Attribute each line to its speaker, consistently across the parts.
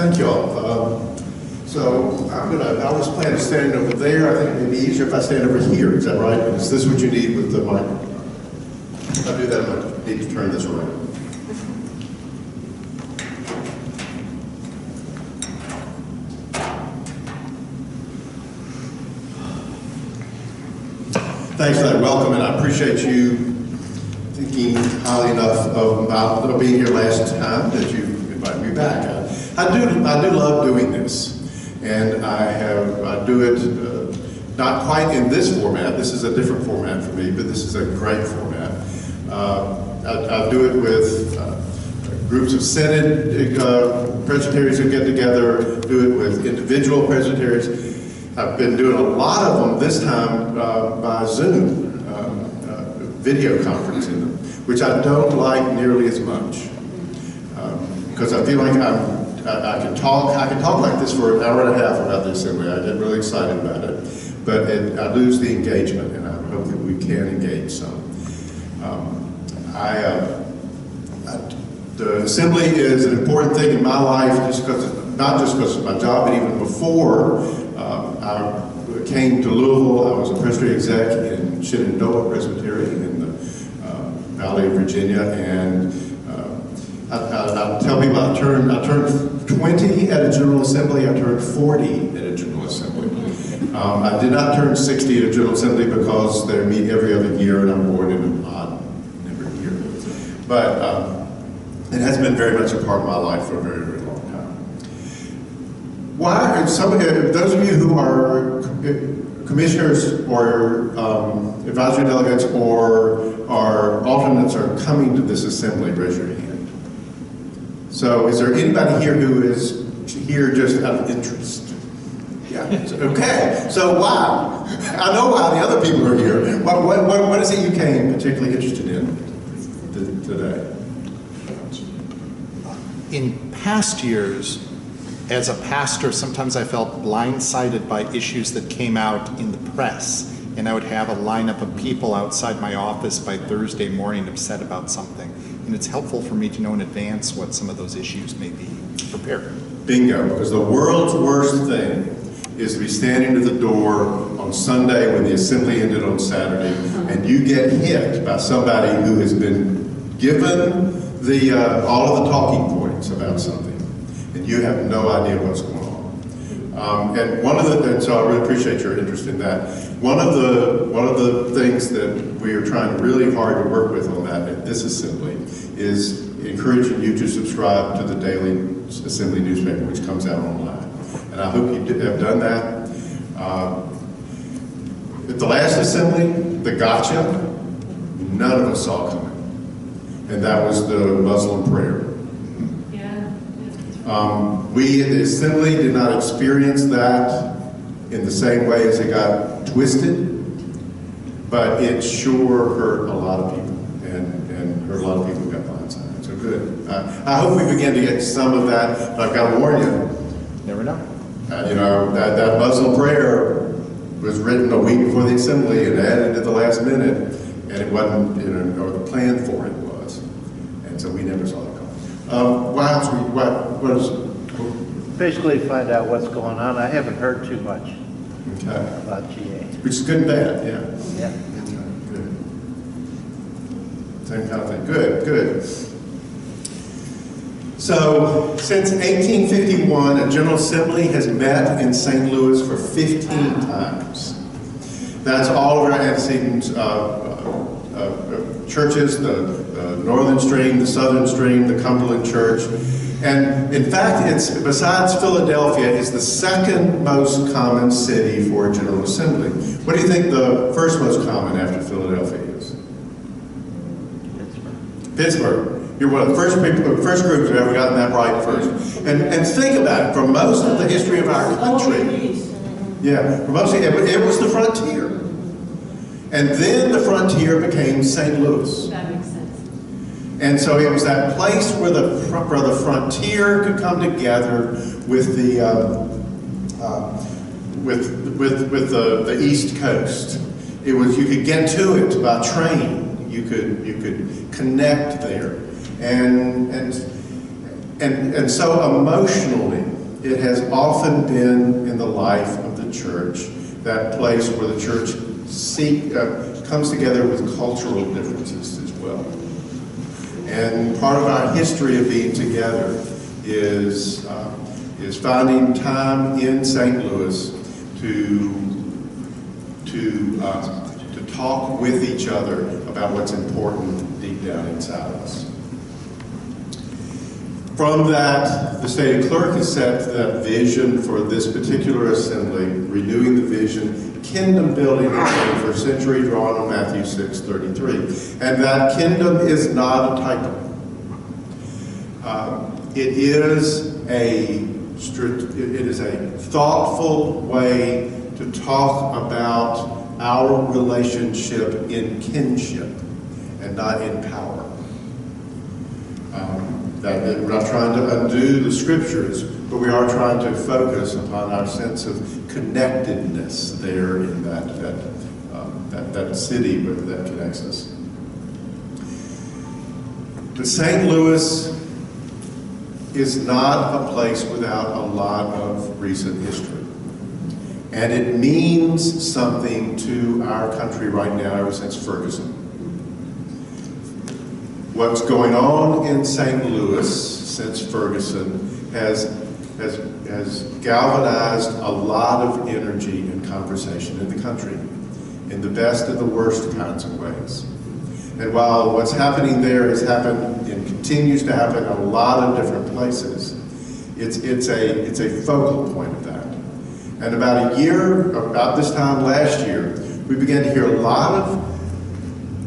Speaker 1: Thank y'all. So I was planning to stand over there. I think it'd be easier if I stand over here. Is that right? Is this what you need with the mic? If I do that, I need to turn this around. Thanks for that welcome, and I appreciate you thinking highly enough about being here last time that you invited me back. I do love doing this, and I do it not quite in this format. This is a different format for me, but this is a great format. I do it with groups of Synod presbyteries who get together, do it with individual presbyteries. I've been doing a lot of them this time by Zoom, video conferencing them, which I don't like nearly as much because I feel like I can talk like this for an hour and a half about the assembly. I get really excited about it, but I lose the engagement, and I hope that we can engage some. The assembly is an important thing in my life, not just because of my job, but even before. I came to Louisville. I was a presbytery exec in Shenandoah Presbytery in the Valley of Virginia, and I tell people I turned 20 at a General Assembly. I turned 40 at a General Assembly. I did not turn 60 at a General Assembly because they meet every other year, and I'm born in an odd number year. But it has been very much a part of my life for a very, very long time. Why are those of you who are commissioners or advisory delegates or alternates are coming to this assembly? Raise your hand. So is there anybody here who is here just out of interest? Yeah, okay. So why? I know why the other people are here. What is it you came particularly interested in today?
Speaker 2: In past years, as a pastor, sometimes I felt blindsided by issues that came out in the press, and I would have a lineup of people outside my office by Thursday morning upset about something. And it's helpful for me to know in advance what some of those issues may be. Prepare.
Speaker 1: Bingo, because the world's worst thing is to be standing at the door on Sunday when the assembly ended on Saturday, and you get hit by somebody who has been given all of the talking points about something, and you have no idea what's going on. And so I really appreciate your interest in that. One of the things that we are trying really hard to work with on that at this assembly is encouraging you to subscribe to the daily assembly newspaper, which comes out online. And I hope you have done that. At the last assembly, the gotcha, none of us saw coming. And that was the Muslim prayer. We in the assembly did not experience that in the same way as it got twisted, but it sure hurt a lot of people, and hurt a lot of people who got blindsided. So good. I hope we begin to get some of that, but I've got to warn you.
Speaker 2: Never know.
Speaker 1: That Muslim prayer was written a week before the assembly and added at the last minute, and it wasn't, or the plan for it was, and so we never saw it coming. What is it?
Speaker 3: Basically find out what's going on. I haven't heard too much about GA.
Speaker 1: Which is good and bad, yeah.
Speaker 3: Yeah.
Speaker 1: Good. Same kind of thing. Good. So, since 1851, a General Assembly has met in St. Louis for 15 times. That's all of our antecedent churches, the Northern Stream, the Southern Stream, the Cumberland Church. And in fact, besides Philadelphia, it's the second most common city for a General Assembly. What do you think the first most common after Philadelphia is? Pittsburgh. You're one of the first groups who ever gotten that right first. And think about it, for most of the history of our country, for most of it was the frontier. And then the frontier became St. Louis.
Speaker 4: That makes sense.
Speaker 1: And so it was that place where the frontier could come together with the East Coast. It was, you could get to it by train. You could connect there, and so emotionally, it has often been in the life of the church, that place where the church comes together with cultural differences as well. And part of our history of being together is finding time in St. Louis to talk with each other about what's important deep down inside of us. From that, the state clerk has set that vision for this particular assembly, renewing the vision, kingdom building in the 21st century, drawn on Matthew 6:33. And that kingdom is not a title. It is a thoughtful way to talk about our relationship in kinship and not in power. That we're not trying to undo the scriptures, but we are trying to focus upon our sense of connectedness there in that city that connects us. But St. Louis is not a place without a lot of recent history. And it means something to our country right now ever since Ferguson. What's going on in St. Louis since Ferguson has galvanized a lot of energy and conversation in the country, in the best and the worst kinds of ways. And while what's happening there has happened and continues to happen in a lot of different places, it's a focal point of that. And about this time last year, we began to hear a lot of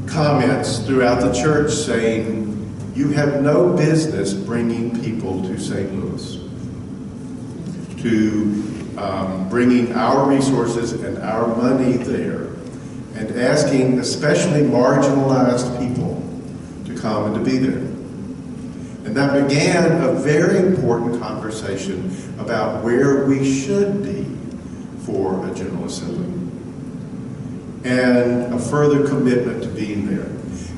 Speaker 1: comments throughout the church saying, you have no business bringing people to St. Louis, to bringing our resources and our money there, and asking especially marginalized people to come and to be there. And that began a very important conversation about where we should be for a General Assembly, and a further commitment to being there.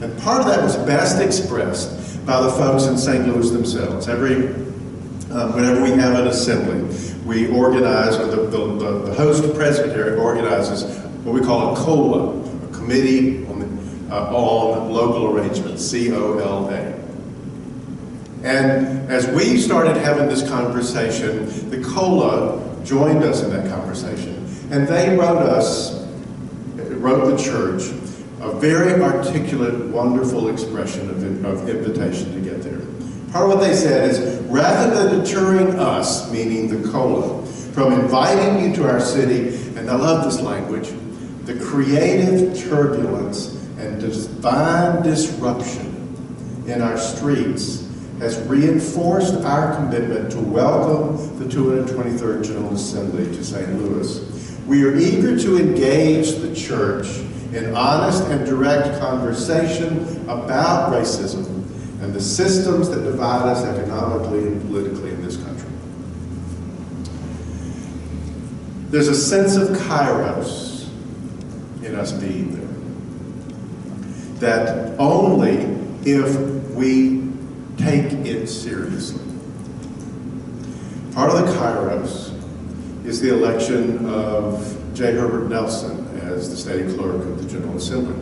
Speaker 1: And part of that was best expressed by the folks in St. Louis themselves. Whenever we have an assembly, we organize, or the host presbytery organizes what we call a COLA, a Committee on Local Arrangements, COLA. And as we started having this conversation, the COLA joined us in that conversation. And they wrote the church, a very articulate, wonderful expression of invitation to get there. Part of what they said is, rather than deterring us, meaning the COLA, from inviting you to our city, and I love this language, the creative turbulence and divine disruption in our streets has reinforced our commitment to welcome the 223rd General Assembly to St. Louis. We are eager to engage the church in honest and direct conversation about racism and the systems that divide us economically and politically in this country. There's a sense of kairos in us being there, that only if we take it seriously. Part of the kairos is the election of J. Herbert Nelson as the state clerk of the General Assembly.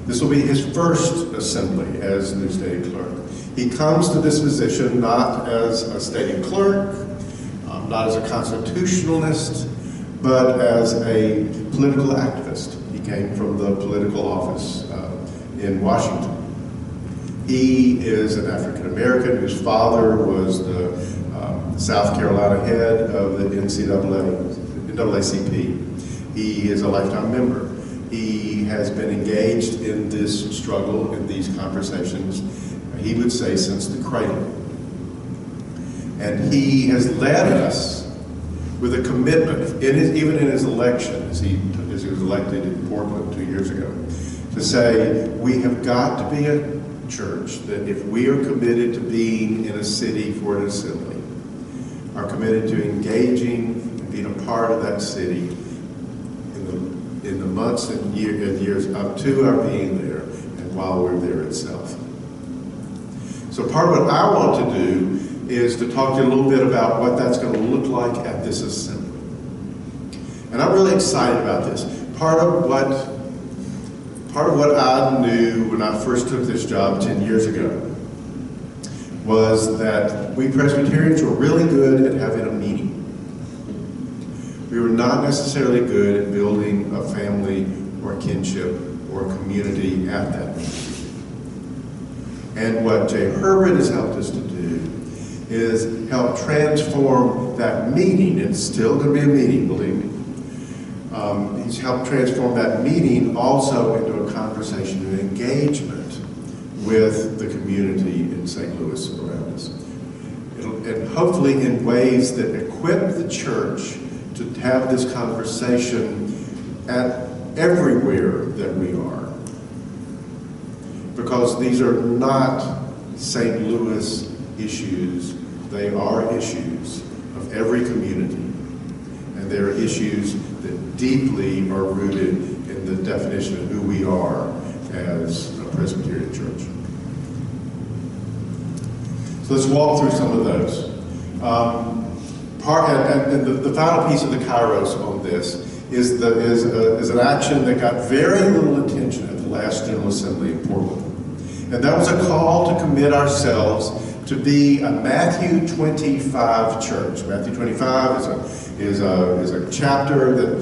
Speaker 1: This will be his first assembly as the state clerk. He comes to this position not as a state clerk, not as a constitutionalist, but as a political activist. He came from the political office in Washington. He is an African American whose father was the South Carolina head of the NAACP. He is a lifetime member. He has been engaged in this struggle, in these conversations, he would say, since the cradle. And he has led us with a commitment, even in his election, as he was elected in Portland 2 years ago, to say, we have got to be a church that if we are committed to being in a city for an assembly, are committed to engaging and being a part of that city in the months and years up to our being there and while we're there itself. So part of what I want to do is to talk to you a little bit about what that's going to look like at this assembly. And I'm really excited about this. Part of what I knew when I first took this job 10 years ago was that we Presbyterians were really good at having a meeting. We were not necessarily good at building a family or a kinship or a community at that meeting. And what Jay Herbert has helped us to do is help transform that meeting. It's still going to be a meeting, believe me. He's helped transform that meeting also into a conversation and engagement with the community in St. Louis around us. And hopefully in ways that equip the church to have this conversation at everywhere that we are. Because these are not St. Louis issues, they are issues of every community. And they're issues that deeply are rooted in the definition of who we are as a Presbyterian church. So let's walk through some of those. The final piece of the Kairos on this is an action that got very little attention at the last General Assembly in Portland. And that was a call to commit ourselves to be a Matthew 25 church. Matthew 25 is a chapter that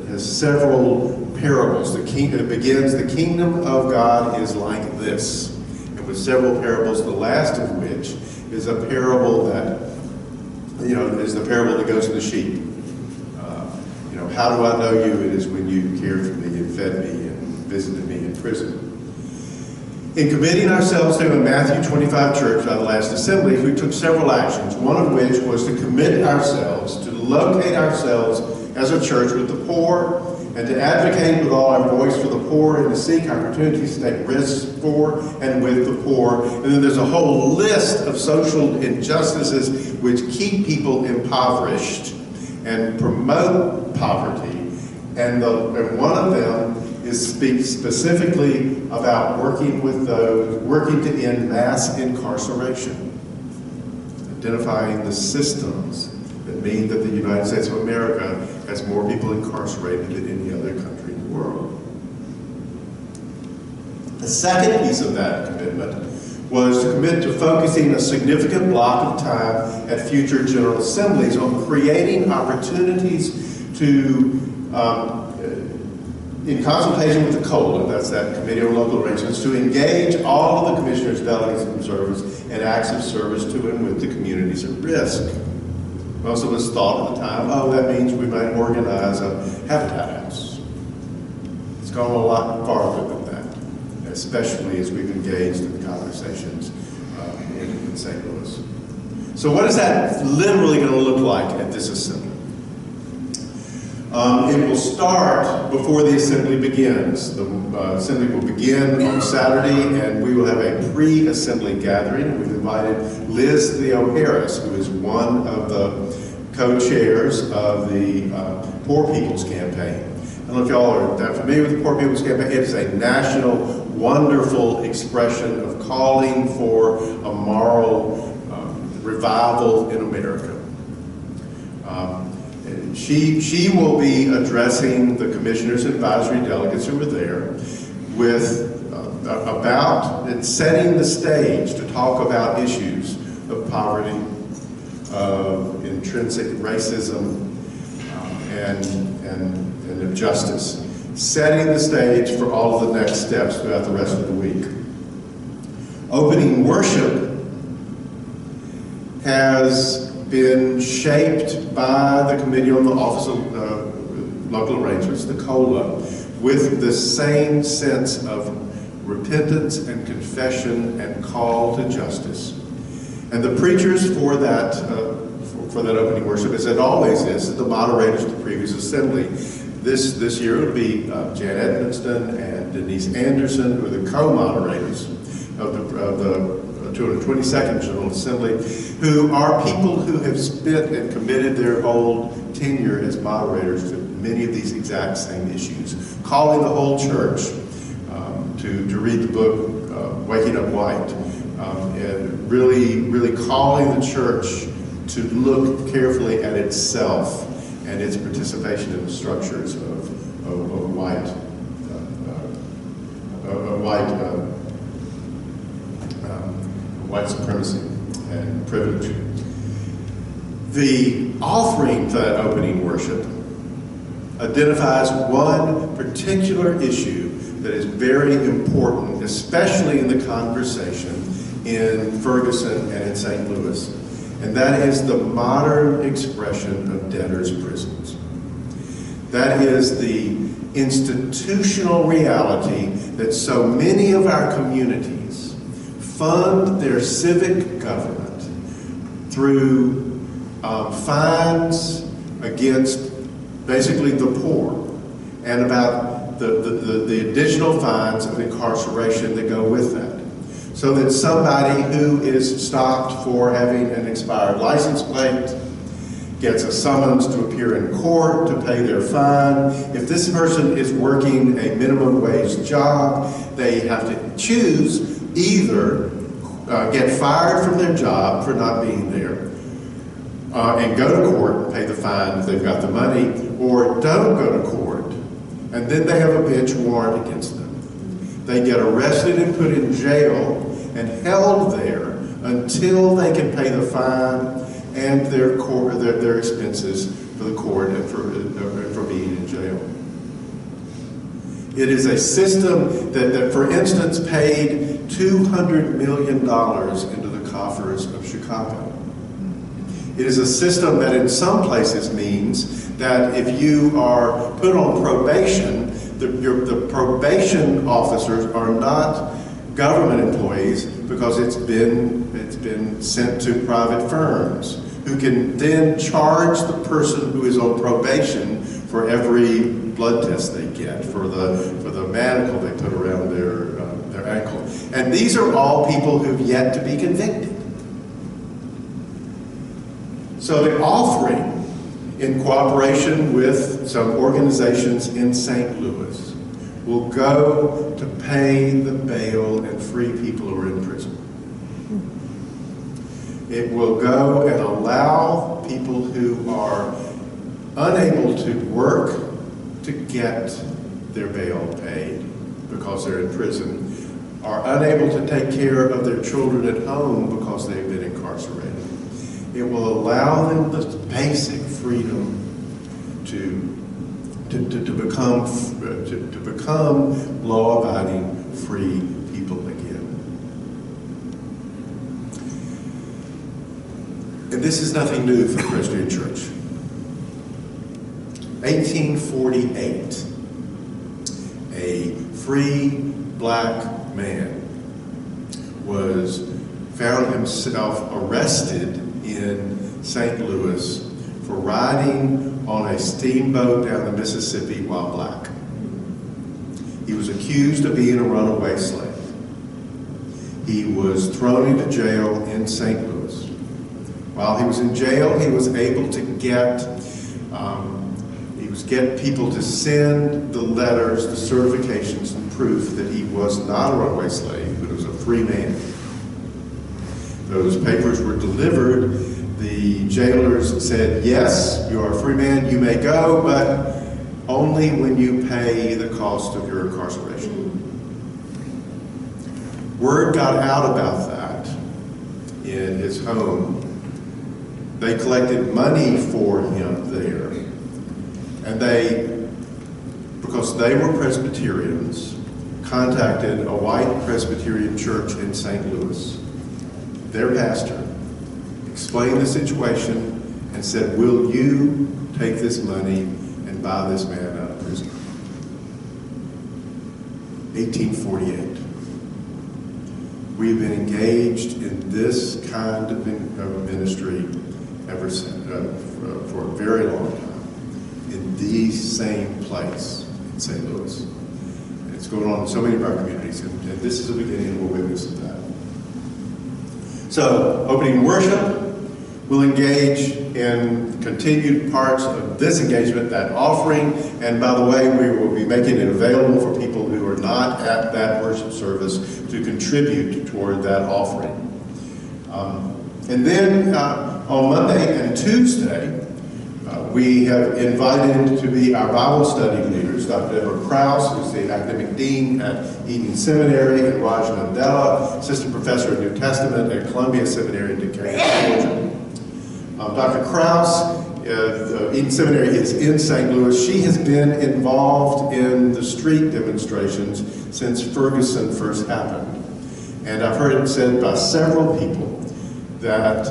Speaker 1: has several parables. It begins, the kingdom of God is like this. And with several parables, the last of which is a parable that, is the parable that goes to the sheep. How do I know you? It is when you cared for me and fed me and visited me in prison. In committing ourselves to a Matthew 25 church by the last assembly, we took several actions, one of which was to commit ourselves, to locate ourselves as a church with the poor, and to advocate with all our voice for the poor, and to seek opportunities to take risks for and with the poor. And then there's a whole list of social injustices which keep people impoverished and promote poverty. And one of them speaks specifically about working to end mass incarceration, identifying the systems that mean that the United States of America has more people incarcerated than any other country in the world. The second piece of that commitment was to commit to focusing a significant block of time at future General Assemblies on creating opportunities to in consultation with the COLA, that's that Committee on Local Arrangements, to engage all of the commissioners, delegates, and observers in acts of service to and with the communities at risk. Most of us thought at the time, that means we might organize a habitat house. It's gone a lot farther than that, especially as we've engaged in conversations in St. Louis. So what is that literally going to look like at this assembly? It will start before the assembly begins. The assembly will begin on Saturday, and we will have a pre-assembly gathering. We've invited Liz Theo Harris, who is one of the co-chairs of the Poor People's Campaign. I don't know if y'all are that familiar with the Poor People's Campaign. It is a national, wonderful expression of calling for a moral revival in America. She will be addressing the commissioners and advisory delegates who are there with about setting the stage to talk about issues of poverty, of intrinsic racism, and of justice. Setting the stage for all of the next steps throughout the rest of the week. Opening worship has been shaped by the Committee on the Office of Local Arrangements, the COLA, with the same sense of repentance and confession and call to justice. And the preachers for that opening worship, as it always is, the moderators of the previous assembly. This year it'll be Jan Edmonston and Denise Anderson, who are the co-moderators of the 222nd General Assembly, who are people who have spent and committed their whole tenure as moderators to many of these exact same issues, calling the whole church to read the book Waking Up White, and really calling the church to look carefully at itself and its participation in the structures of white supremacy and privilege. The offering to that opening worship identifies one particular issue that is very important, especially in the conversation in Ferguson and in St. Louis, and that is the modern expression of debtors' prisons. That is the institutional reality that so many of our communities fund their civic government through fines against basically the poor, and about the additional fines of incarceration that go with that. So that somebody who is stopped for having an expired license plate gets a summons to appear in court to pay their fine. If this person is working a minimum wage job, they have to choose either get fired from their job for not being there, and go to court and pay the fine if they've got the money, or don't go to court, and then they have a bench warrant against them. They get arrested and put in jail and held there until they can pay the fine and their expenses for the court and for being in jail. It is a system that for instance, paid $200 million into the coffers of Chicago. It is a system that in some places means that if you are put on probation, the probation officers are not government employees because it's been sent to private firms who can then charge the person who is on probation for every blood test they get, for the manacle they put around their ankle. And these are all people who've yet to be convicted. So the offering, in cooperation with some organizations in St. Louis, will go to pay the bail and free people who are in prison. It will go and allow people who are unable to work to get their bail paid because they're in prison, are unable to take care of their children at home because they've been incarcerated. It will allow them the basic freedom to become law-abiding, free people again. And this is nothing new for the Presbyterian Church. 1848, a free black man found himself arrested in St. Louis for riding on a steamboat down the Mississippi while black. He was accused of being a runaway slave. He was thrown into jail in St. Louis. While he was in jail, he was able to get people to send the letters, the certifications, and proof that he was not a runaway slave, but was a free man. Those papers were delivered. The jailers said, yes, you are a free man, you may go, but only when you pay the cost of your incarceration. Word got out about that in his home. They collected money for him there. And because they were Presbyterians, contacted a white Presbyterian church in St. Louis. Their pastor explained the situation and said, will you take this money and buy this man out of prison? 1848. We've been engaged in this kind of ministry ever since, for a very long time, in the same place in St. Louis. And it's going on in so many of our communities, and this is the beginning of a witness of that. So, opening worship We'll engage in continued parts of this engagement, that offering, and by the way, we will be making it available for people who are not at that worship service to contribute toward that offering. And then on Monday and Tuesday, we have invited to be our Bible study leaders, Dr. Deborah Krause, who's the academic dean at Eton Seminary, and Raj Nadella, assistant professor of New Testament at Columbia Seminary in Decatur, Georgia. Dr. Krause, Eton Seminary is in St. Louis. She has been involved in the street demonstrations since Ferguson first happened. And I've heard it said by several people that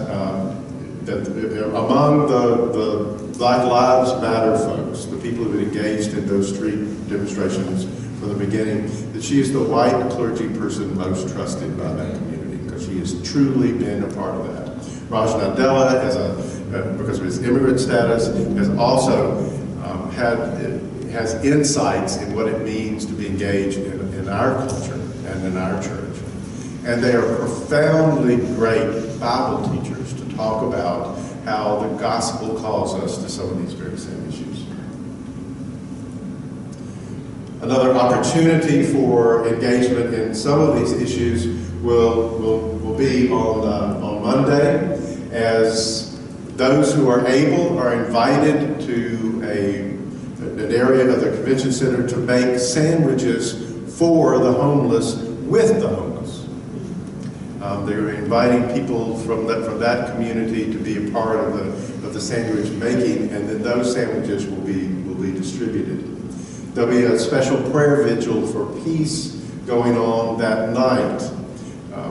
Speaker 1: among the Black Lives Matter folks, the people who have engaged in those street demonstrations from the beginning, that she is the white clergy person most trusted by that community, because she has truly been a part of that. Raj Nadella, because of his immigrant status, has also has insights in what it means to be engaged in our culture and in our church. And they are profoundly great Bible teachers to talk about how the gospel calls us to some of these very same issues. Another opportunity for engagement in some of these issues will be on Monday, as those who are able are invited to an area of the convention center to make sandwiches for the homeless with the homeless. They're inviting people from that community to be a part of the sandwich making, and then those sandwiches will be distributed. There'll be a special prayer vigil for peace going on that night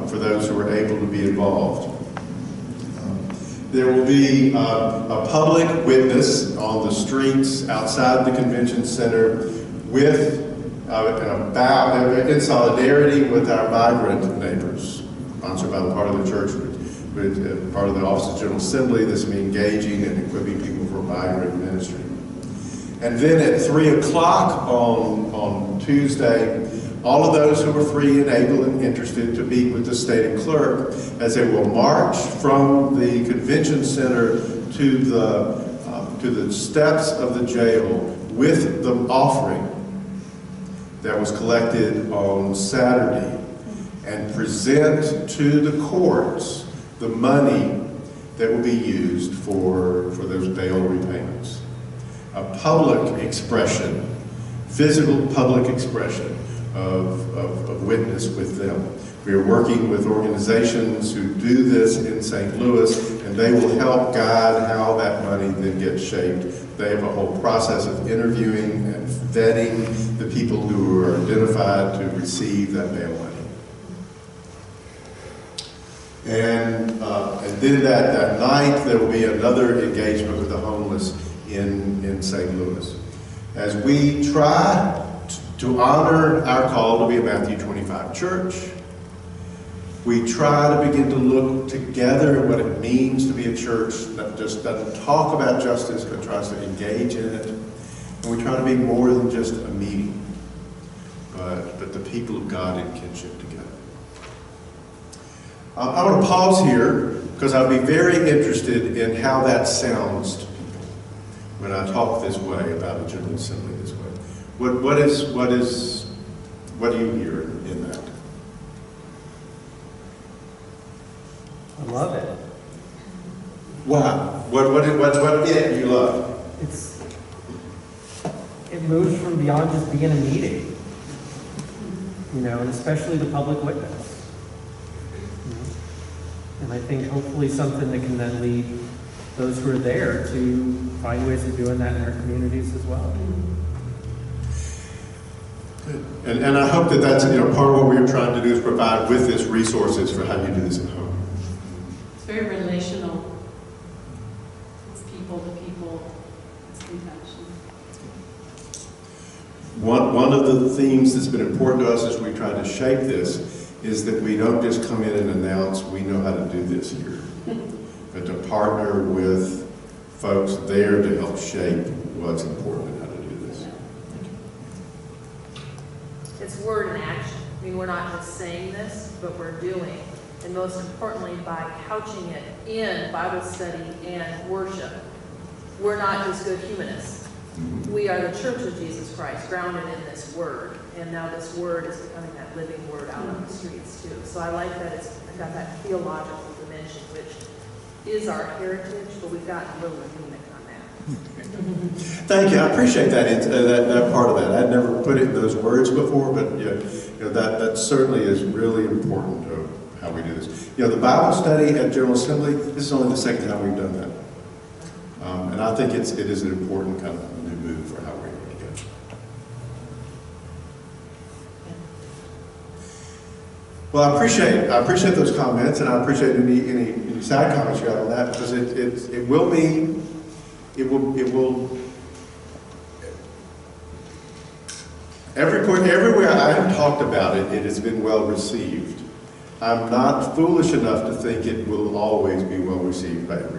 Speaker 1: for those who are able to be involved. There will be a public witness on the streets outside the convention center with in solidarity with our migrant neighbors, sponsored by the part of the church, with part of the Office of General Assembly. This will be engaging and equipping people for migrant ministry. And then at 3 o'clock on Tuesday, all of those who are free and able and interested to meet with the state clerk, as they will march from the convention center to the steps of the jail with the offering that was collected on Saturday, and present to the courts the money that will be used for those bail repayments. A public expression, physical public expression of witness with them. We are working with organizations who do this in St. Louis, and they will help guide how that money then gets shaped. They have a whole process of interviewing and vetting the people who are identified to receive that bail money. And then that night, there will be another engagement with the homeless in St. Louis, as we try to honor our call to be a Matthew 25 church. We try to begin to look together at what it means to be a church that just doesn't talk about justice, but tries to engage in it. And we try to be more than just a meeting, but the people of God in kinship together. I want to pause here, because I'll be very interested in how that sounds to people when I talk this way about a General Assembly this way. What do you hear in that?
Speaker 4: I love it.
Speaker 1: Wow. What you love?
Speaker 4: It moves from beyond just being a meeting, and especially the public witness. And I think hopefully something that can then lead those who are there to find ways of doing that in our communities as well.
Speaker 1: Good. And I hope that that's part of what we're trying to do is provide with this resources for how you do this at home.
Speaker 5: It's very relational. It's people to people. It's compassion.
Speaker 1: One of the themes that's been important to us as we try to shape this is that we don't just come in and announce we know how to do this here, but to partner with folks there to help shape what's important and how to do this.
Speaker 6: It's word and action. I mean, we're not just saying this, but we're doing. and most importantly, by couching it in Bible study and worship. We're not just good humanists. We are the Church of Jesus Christ, grounded in this Word. And now this Word is becoming that living Word out on the streets too. So I like that it's got that theological dimension, which is our heritage, but we've gotten a little anemic on that.
Speaker 1: Thank you. I appreciate that part of that. I'd never put it in those words before, but that certainly is really important to how we do this. The Bible study at General Assembly, this is only the second time we've done that. And I think it is an important kind of new move for how we're going to go. Well, I appreciate those comments, and I appreciate any side comments you got on that, because it will everywhere I have talked about it, it has been well received. I'm not foolish enough to think it will always be well received by everyone.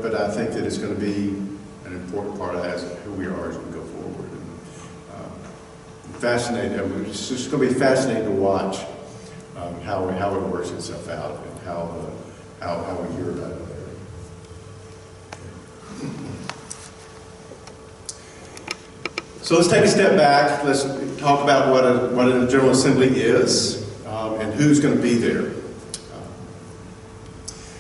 Speaker 1: But I think that it's going to be an important part of who we are as we go forward. And, fascinating. It's just going to be fascinating to watch how it works itself out and how we hear about it there. So let's take a step back. Let's talk about what a General Assembly is and who's going to be there.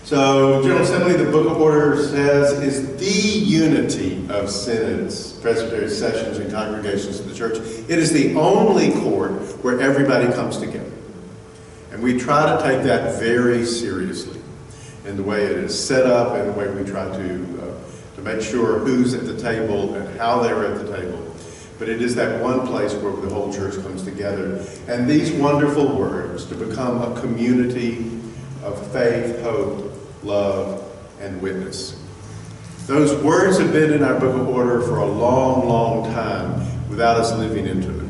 Speaker 1: So, General Assembly, the Book of Order says, is the unity of synods, presbytery sessions, and congregations of the church. It is the only court where everybody comes together. And we try to take that very seriously in the way it is set up and the way we try to make sure who's at the table and how they're at the table. But it is that one place where the whole church comes together. And these wonderful words, to become a community of faith, hope, love, and witness. Those words have been in our Book of Order for a long, long time without us living into it.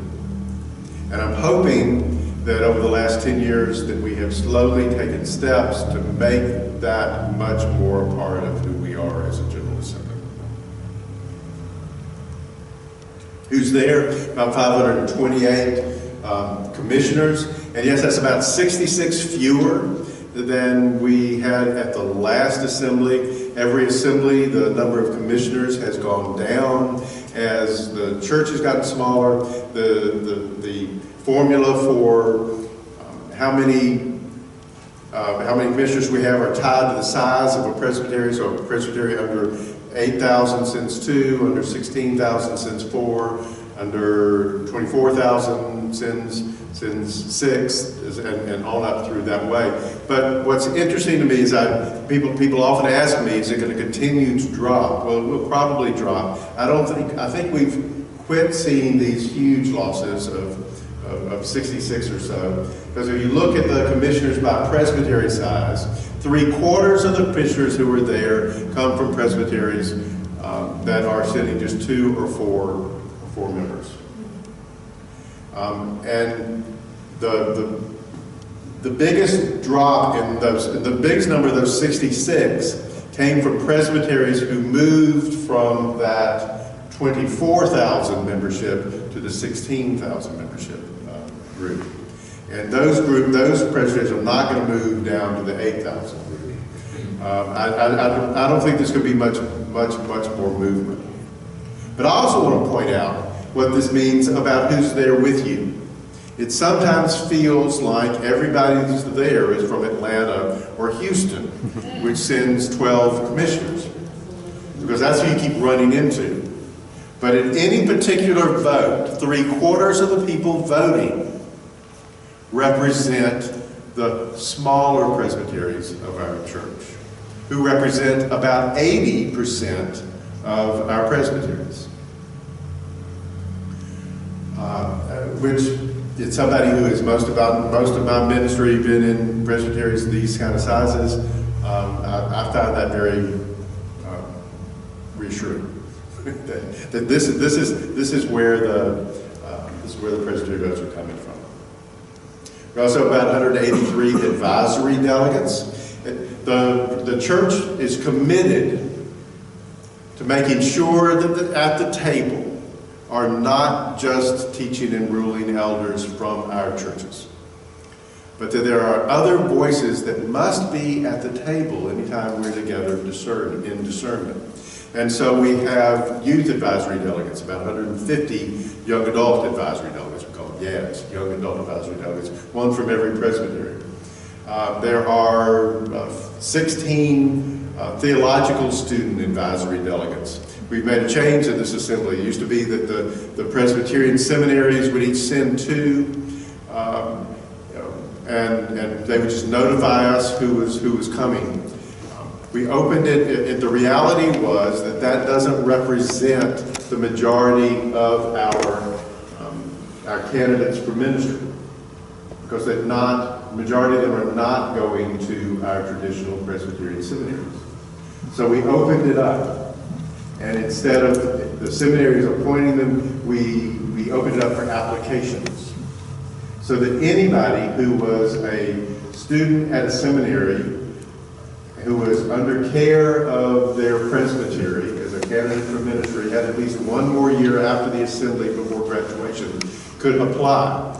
Speaker 1: And I'm hoping that over the last 10 years that we have slowly taken steps to make that much more a part of who we are as a General Assembly. Who's there? About 528 commissioners. And yes, that's about 66 fewer than we had at the last assembly. Every assembly, the number of commissioners has gone down. As the church has gotten smaller, the formula for how many commissioners we have are tied to the size of a presbytery. So a presbytery under 8,000 sends 2, under 16,000 sends 4, under 24,000 sends 6, and on up through that way. But what's interesting to me is people often ask me, is it going to continue to drop? Well, it will probably drop. I think we've quit seeing these huge losses of 66 or so. Because if you look at the commissioners by presbytery size, 3/4 of the commissioners who are there come from presbyteries that are sitting just 2 or 4 members. And the biggest drop in the biggest number of those 66 came from presbyteries who moved from that 24,000 membership to the 16,000 membership group. And those presbyteries are not going to move down to the 8,000 group. I don't think there's going to be much more movement. But I also want to point out what this means about who's there with you. It sometimes feels like everybody who's there is from Atlanta or Houston, which sends 12 commissioners, because that's who you keep running into. But in any particular vote, 3/4 of the people voting represent the smaller presbyteries of our church, who represent about 80% of our presbyteries. Which it's somebody who has most of my ministry been in presbyteries these kind of sizes. I found that very reassuring. that this is where the presbytery votes are coming from. We're also about 183 advisory delegates. The church is committed to making sure that at the table are not just teaching and ruling elders from our churches, but that there are other voices that must be at the table anytime we're together in discernment. And so we have youth advisory delegates, about 150 young adult advisory delegates, we call them YADs, young adult advisory delegates, one from every presbytery. There are 16 theological student advisory delegates. We've made a change in this assembly. It used to be that the Presbyterian seminaries would each send 2, and they would just notify us who was coming. We opened it, the reality was that doesn't represent the majority of our candidates for ministry, because the majority of them are not going to our traditional Presbyterian seminaries. So we opened it up, and instead of the seminaries appointing them, we opened it up for applications, so that anybody who was a student at a seminary who was under care of their presbytery as a candidate for ministry, had at least 1 more year after the assembly before graduation, could apply.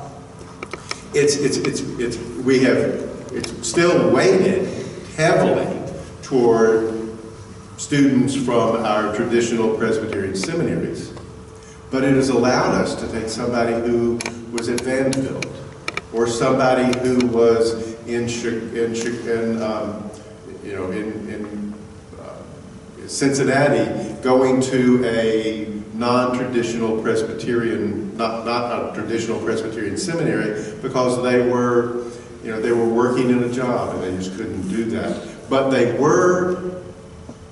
Speaker 1: It's still weighted heavily toward students from our traditional Presbyterian seminaries, but it has allowed us to take somebody who was at Vanderbilt, or somebody who was in Cincinnati, going to a non-traditional Presbyterian, not a traditional Presbyterian seminary, because they were working in a job and they just couldn't do that. But they were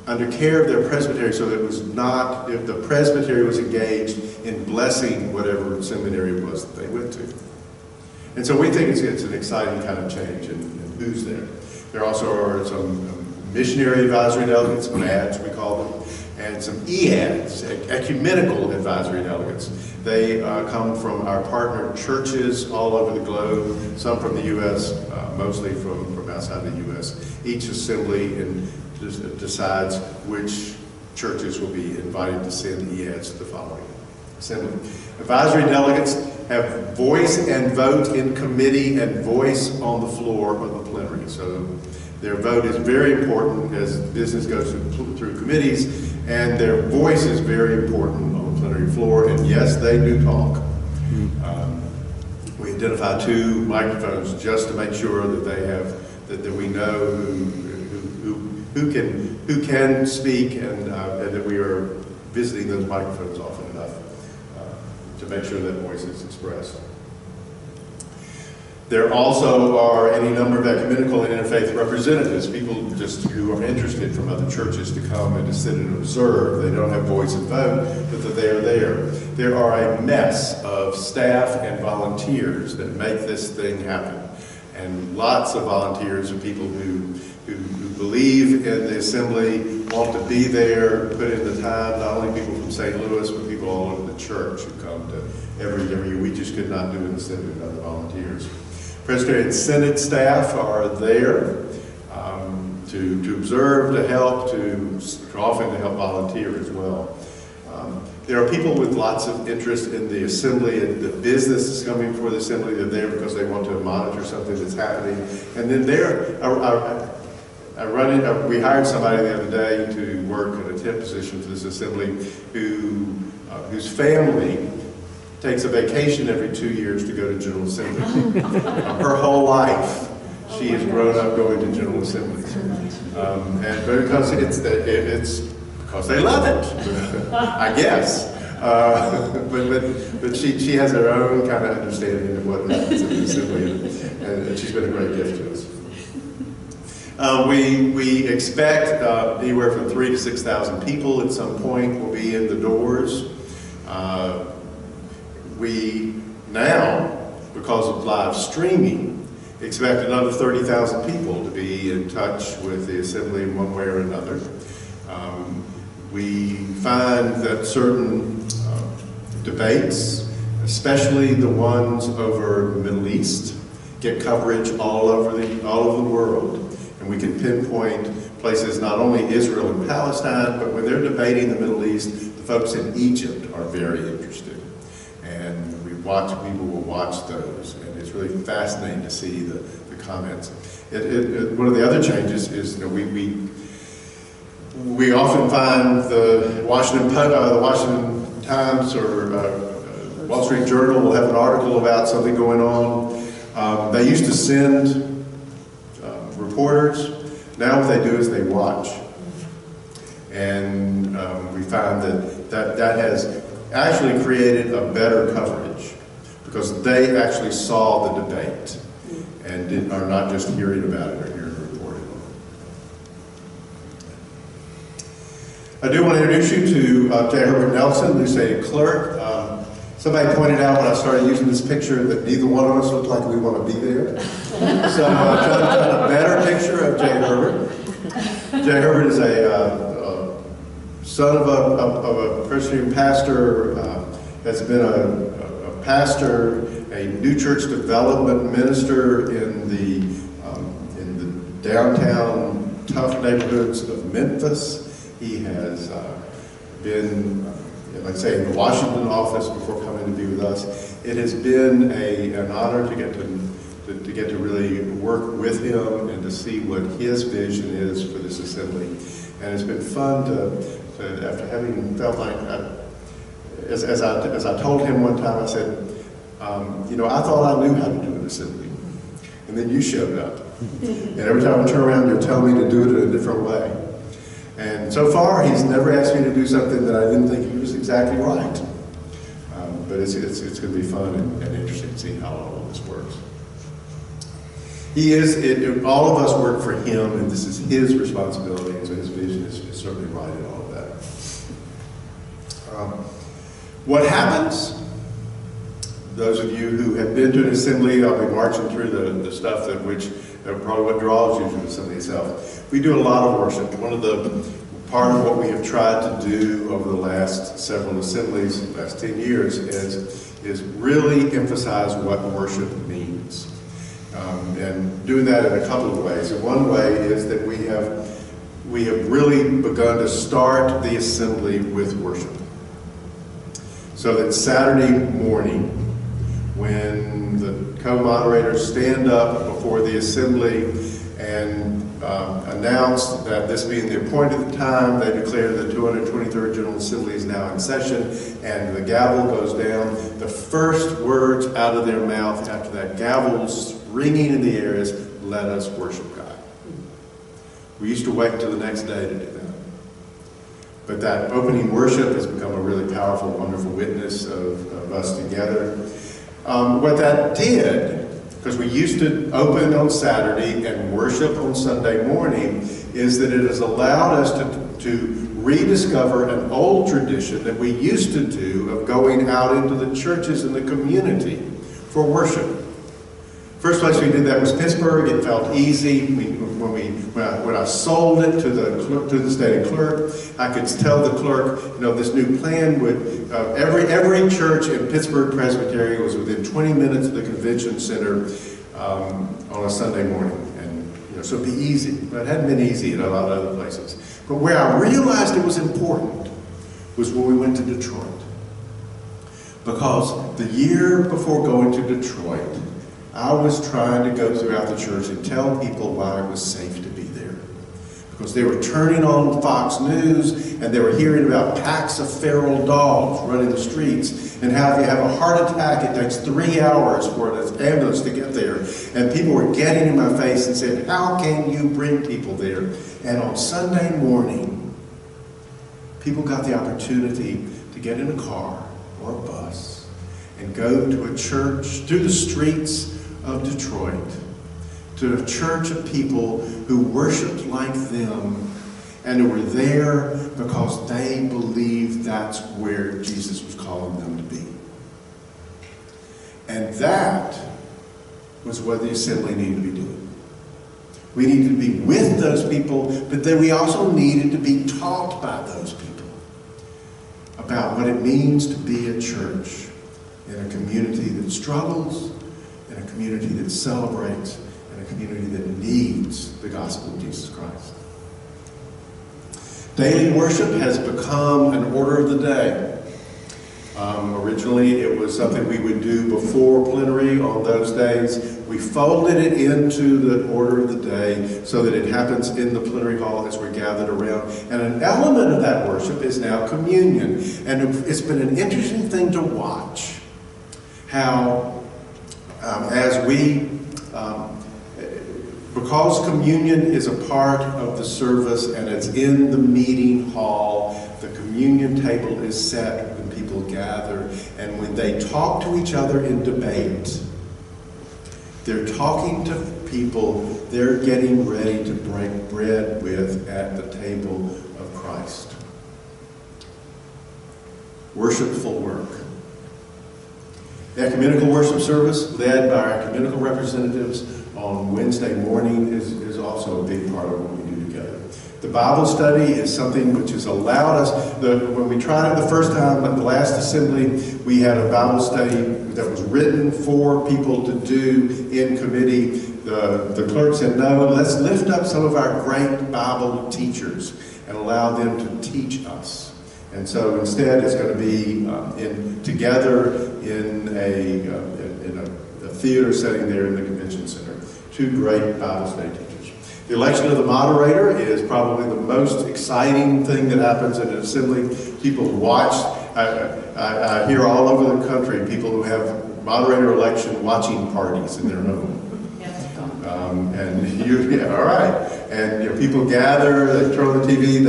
Speaker 1: under care of their presbytery, so that it was not, if the presbytery was engaged in blessing whatever seminary it was that they went to. And so we think it's an exciting kind of change in who's there. There also are some missionary advisory delegates, MADs we call them, and some EADs, ecumenical advisory delegates. They come from our partner churches all over the globe, some from the U.S., mostly from outside the U.S. Each assembly decides which churches will be invited to send EADs to the following assembly. Advisory delegates have voice and vote in committee and voice on the floor of the plenary. So their vote is very important as business goes through committees, and their voice is very important on the plenary floor, and yes, they do talk. We identify 2 microphones just to make sure that they have, that we know who can speak, and that we are visiting those microphones often enough to make sure that voice is expressed. There also are any number of ecumenical and interfaith representatives, people just who are interested from other churches to come and to sit and observe. They don't have voice and vote, but they are there. There are a mess of staff and volunteers that make this thing happen. And lots of volunteers are people who believe in the assembly, want to be there, put in the time, not only people from St. Louis, but people all over the church who come to every year. We just could not do an assembly without the volunteers. Presbyterian Synod staff are there to observe, to help, to often to help volunteer as well. There are people with lots of interest in the assembly, and the business is coming before the assembly. They're there because they want to monitor something that's happening. And then we hired somebody the other day to work in a temp position for this assembly whose family takes a vacation every 2 years to go to General Assembly. Her whole life, she has grown up going to General Assemblies. And because it's because they love it, I guess. But she has her own kind of understanding of what happens in the assembly, and she's been a great gift to us. We expect anywhere from 3,000 to 6,000 people at some point will be in the doors. We now, because of live streaming, expect another 30,000 people to be in touch with the assembly in one way or another. We find that certain debates, especially the ones over the Middle East, get coverage all over the world. And we can pinpoint places, not only Israel and Palestine, but when they're debating the Middle East, folks in Egypt are very interested. And people will watch those, and it's really fascinating to see the comments. One of the other changes is, we often find the Washington Times or Wall Street Journal will have an article about something going on. They used to send reporters. Now what they do is they watch. And we find that has actually created a better coverage because they actually saw the debate and are not just hearing about it or hearing reported on it. I do want to introduce you to J. Herbert Nelson, who's a clerk. Somebody pointed out when I started using this picture that neither one of us looked like we want to be there. So I tried to find a better picture of J. Herbert. J. Herbert is a son of a Presbyterian pastor, has been a pastor, a new church development minister in the downtown tough neighborhoods of Memphis. He has been, like I say, in the Washington office before coming to be with us. It has been an honor to get to really work with him and to see what his vision is for this assembly. And it's been fun to after having felt like, as I told him one time, I said, I thought I knew how to do an assembly. And then you showed up. And every time I turn around, you're telling me to do it in a different way. And so far, he's never asked me to do something that I didn't think he was exactly right. But it's going to be fun and interesting to see how all of this works. All of us work for him, and this is his responsibility, and so his vision is certainly right in all of that. What happens, those of you who have been to an assembly, I'll be marching through the stuff probably what draws you to the assembly itself. We do a lot of worship. Part of what we have tried to do over the last several assemblies, the last 10 years, is really emphasize what worship means. And doing that in a couple of ways. And one way is that we have really begun to start the assembly with worship. So that Saturday morning, when the co-moderators stand up before the assembly and announce that this being the appointed time, they declare the 223rd General Assembly is now in session, and the gavel goes down. The first words out of their mouth after that gavel's ringing in the air is, "Let us worship God." We used to wait until the next day to do that. But that opening worship has become a really powerful, wonderful witness of us together. What that did, because we used to open on Saturday and worship on Sunday morning, is that it has allowed us to rediscover an old tradition that we used to do of going out into the churches in the community for worship. First place we did that was Pittsburgh. It felt easy. When I sold it to the state clerk, I could tell the clerk, this new plan would every church in Pittsburgh Presbyterian was within 20 minutes of the convention center on a Sunday morning, and so it'd be easy. But it hadn't been easy in a lot of other places. But where I realized it was important was when we went to Detroit, because the year before going to Detroit, I was trying to go throughout the church and tell people why it was safe to be there. Because they were turning on Fox News and they were hearing about packs of feral dogs running the streets, and how if you have a heart attack, it takes 3 hours for an ambulance to get there. And people were getting in my face and said, "How can you bring people there?" And on Sunday morning, people got the opportunity to get in a car or a bus and go to a church through the streets of Detroit, to a church of people who worshiped like them and who were there because they believed that's where Jesus was calling them to be. And that was what the assembly needed to be doing. We needed to be with those people, but then we also needed to be taught by those people about what it means to be a church in a community that struggles, in a community that celebrates, in a community that needs the gospel of Jesus Christ. Daily worship has become an order of the day. Originally, it was something we would do before plenary on those days. We folded it into the order of the day so that it happens in the plenary hall as we're gathered around. And an element of that worship is now communion. And it's been an interesting thing to watch how because communion is a part of the service and it's in the meeting hall, the communion table is set when people gather, and when they talk to each other in debate, they're talking to people they're getting ready to break bread with at the table of Christ. Worshipful work. The ecumenical worship service, led by our ecumenical representatives on Wednesday morning, is also a big part of what we do together. The Bible study is something which has allowed us, when we tried it the first time at the last assembly, we had a Bible study that was written for people to do in committee. The clerk said, no, let's lift up some of our great Bible teachers and allow them to teach us. And so instead it's going to be together in a theater setting there in the convention center. Two great Bible study teachers. The election of the moderator is probably the most exciting thing that happens at an assembly. People watch. I hear all over the country people who have moderator election watching parties in their home. All right. And people gather, they turn on the TV,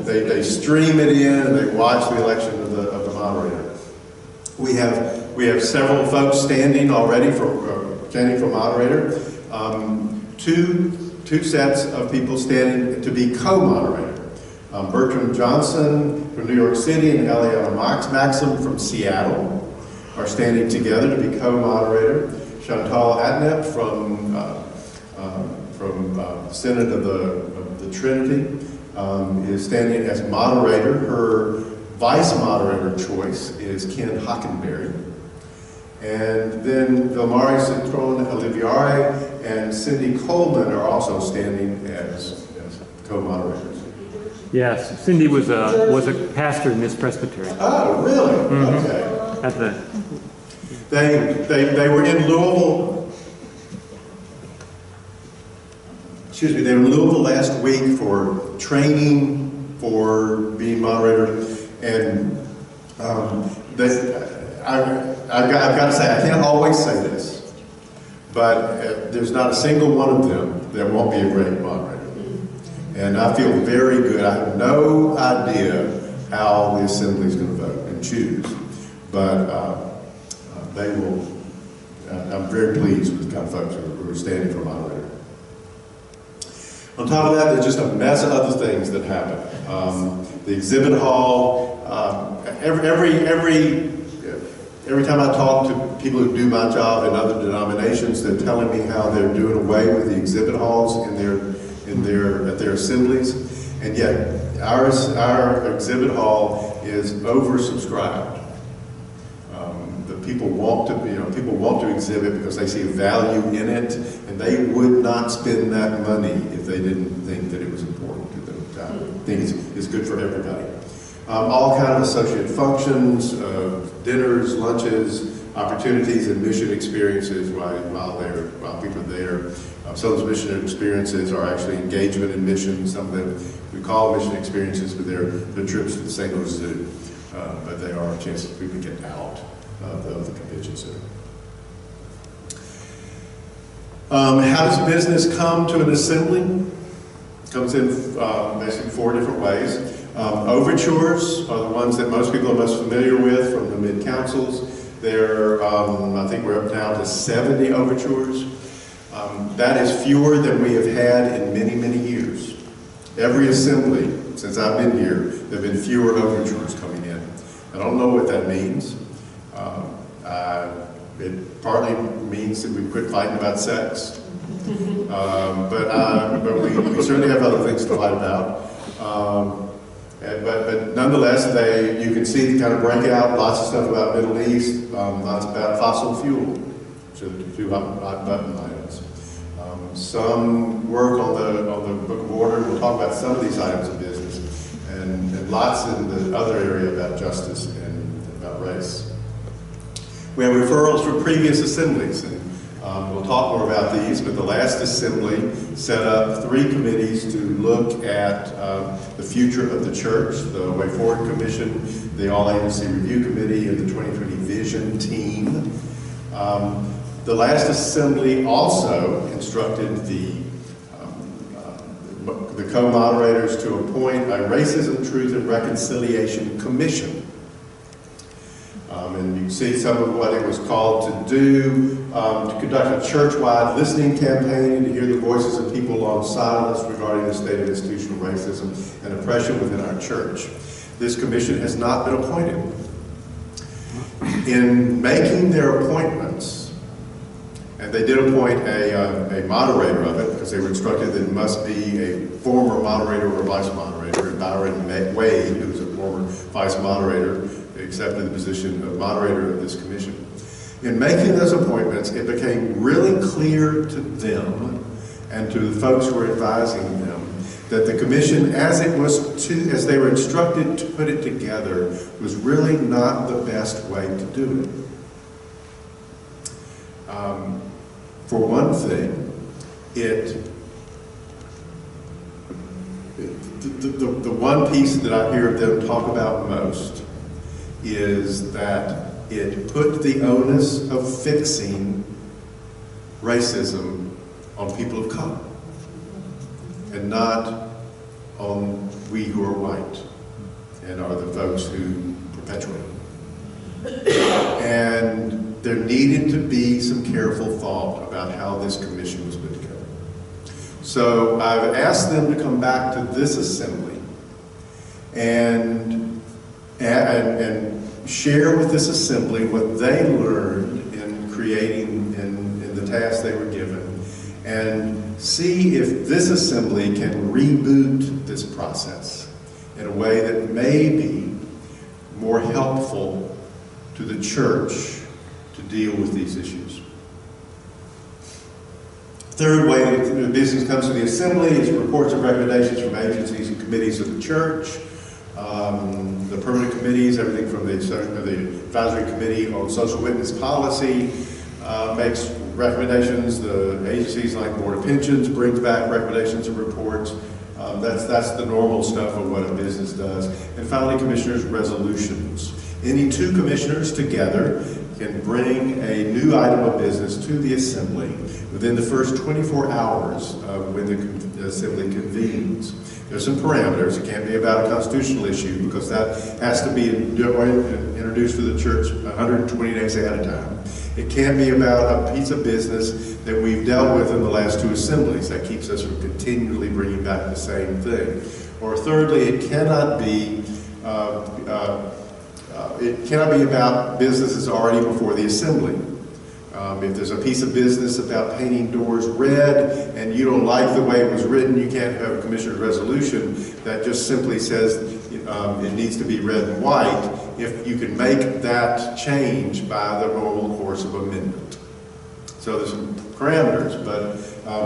Speaker 1: they stream it in, and they watch the election of the moderator. We have several folks standing already for moderator. Two sets of people standing to be co-moderator. Bertram Johnson from New York City and Eliana Maxim from Seattle are standing together to be co-moderator. Chantal Atnep from Synod of the Trinity is standing as moderator. Her vice moderator choice is Ken Hockenberry. And then Vilmari Citron Olivieri and Cindy Coleman are also standing as co-moderators.
Speaker 7: Yes, Cindy was a pastor in this presbytery.
Speaker 1: Oh, really?
Speaker 7: Mm-hmm.
Speaker 1: Okay.
Speaker 7: At the
Speaker 1: They were in Louisville. Excuse me. They were in Louisville last week for training for being moderator, and I've got to say, I can't always say this, but there's not a single one of them that won't be a great moderator. And I feel very good. I have no idea how the assembly is going to vote and choose, but they will. I'm very pleased with the kind of folks who are standing for moderator. On top of that, there's just a mess of other things that happen. The exhibit hall. Every time I talk to people who do my job in other denominations, they're telling me how they're doing away with the exhibit halls at their assemblies, and yet our exhibit hall is oversubscribed. People want to exhibit because they see a value in it, and they would not spend that money if they didn't think that it was important to them. I think it's good for everybody. All kind of associate functions, dinners, lunches, opportunities, and mission experiences while people are there. Some of those mission experiences are actually engagement in mission. Some of them we call mission experiences, but they're trips to the St. Louis Zoo. But they are a chance for people to get out of the convention center. How does business come to an assembly? It comes in basically 4 different ways. Overtures are the ones that most people are most familiar with from the mid-councils. I think we're up now to 70 overtures. That is fewer than we have had in many, many years. Every assembly, since I've been here, there have been fewer overtures coming in. I don't know what that means. It partly means that we quit fighting about sex. But we certainly have other things to fight about. But nonetheless, you can see the kind of breakout, lots of stuff about Middle East, lots about fossil fuel, which are 2 hot button items. Some work on the Book of Order. We'll talk about some of these items of business. and lots in the other area about justice and about race. We have referrals from previous assemblies, and we'll talk more about these, but the last assembly set up 3 committees to look at the future of the church: the Way Forward Commission, the All-Agency Review Committee, and the 2020 Vision Team. The last assembly also instructed the co-moderators to appoint a Racism, Truth, and Reconciliation Commission. And you can see some of what it was called to do, to conduct a church-wide listening campaign and to hear the voices of people on silence regarding the state of institutional racism and oppression within our church. This commission has not been appointed. In making their appointments, and they did appoint a moderator of it because they were instructed that it must be a former moderator or vice moderator, and Byron Wade, who was a former vice moderator, accepted the position of moderator of this commission. In making those appointments, it became really clear to them and to the folks who were advising them that the commission, as they were instructed to put it together, was really not the best way to do it. For one thing, the one piece that I hear them talk about most is that it put the onus of fixing racism on people of color and not on we who are white and are the folks who perpetuate it. And there needed to be some careful thought about how this commission was put together. So I've asked them to come back to this assembly and share with this assembly what they learned in creating in the tasks they were given, and see if this assembly can reboot this process in a way that may be more helpful to the church to deal with these issues. Third way that business comes to the assembly is reports and recommendations from agencies and committees of the church. The permanent committees, everything from the advisory committee on social witness policy makes recommendations. The agencies like Board of Pensions brings back recommendations and reports. That's the normal stuff of what a business does. And finally, commissioners' resolutions. Any 2 commissioners together can bring a new item of business to the assembly within the first 24 hours of when the assembly convenes. There's some parameters. It can't be about a constitutional issue because that has to be introduced to the church 120 days ahead of time. It can't be about a piece of business that we've dealt with in the last 2 assemblies. That keeps us from continually bringing back the same thing. Or thirdly, it cannot be about businesses already before the assembly. If there's a piece of business about painting doors red and you don't like the way it was written, you can't have a commissioner's resolution that just simply says it needs to be red and white if you can make that change by the normal course of amendment. So there's some parameters, but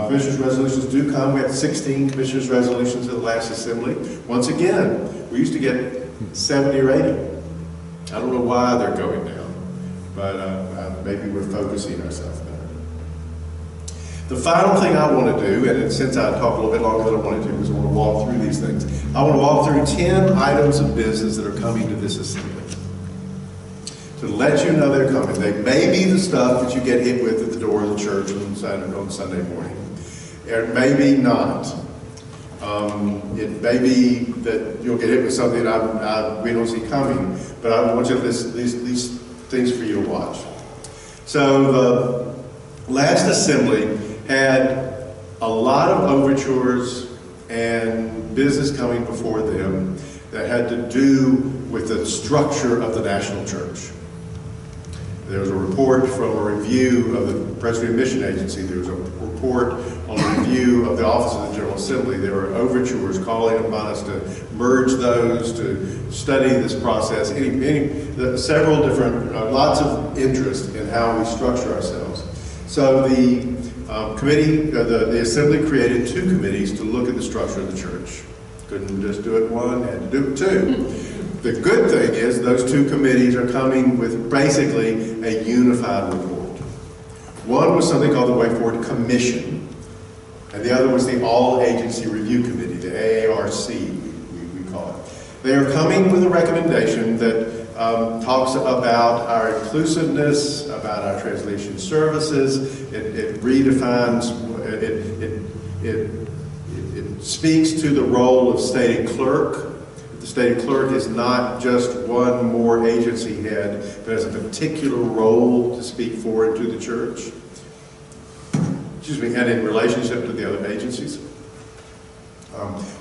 Speaker 1: commissioner's resolutions do come. We had 16 commissioner's resolutions at the last assembly. Once again, we used to get 70 or 80. I don't know why they're going down, but maybe we're focusing ourselves better. The final thing I want to do, and since I talked a little bit longer than I wanted to, is I want to walk through these things. I want to walk through 10 items of business that are coming to this assembly. To let you know they're coming. They may be the stuff that you get hit with at the door of the church on Sunday morning. It may be not. It may be that you'll get hit with something we don't see coming, but I want you to list these things for you to watch. So the last assembly had a lot of overtures and business coming before them that had to do with the structure of the national church. There was a report from a review of the Presbyterian Mission Agency. There was a report on a review of the Office of the General Assembly. There were overtures calling upon us to merge those, to study this process. Several different, lots of interest in how we structure ourselves. So the assembly created 2 committees to look at the structure of the church. Couldn't just do it one, had to do it two. The good thing is those two committees are coming with basically a unified report. One was something called the Way Forward Commission, and the other was the All-Agency Review Committee, the AARC, we call it. They are coming with a recommendation that talks about our inclusiveness, about our translation services. It redefines, it speaks to the role of stated clerk. The stated clerk is not just one more agency head, but has a particular role to speak for and to the church. Excuse me, and in relationship to the other agencies.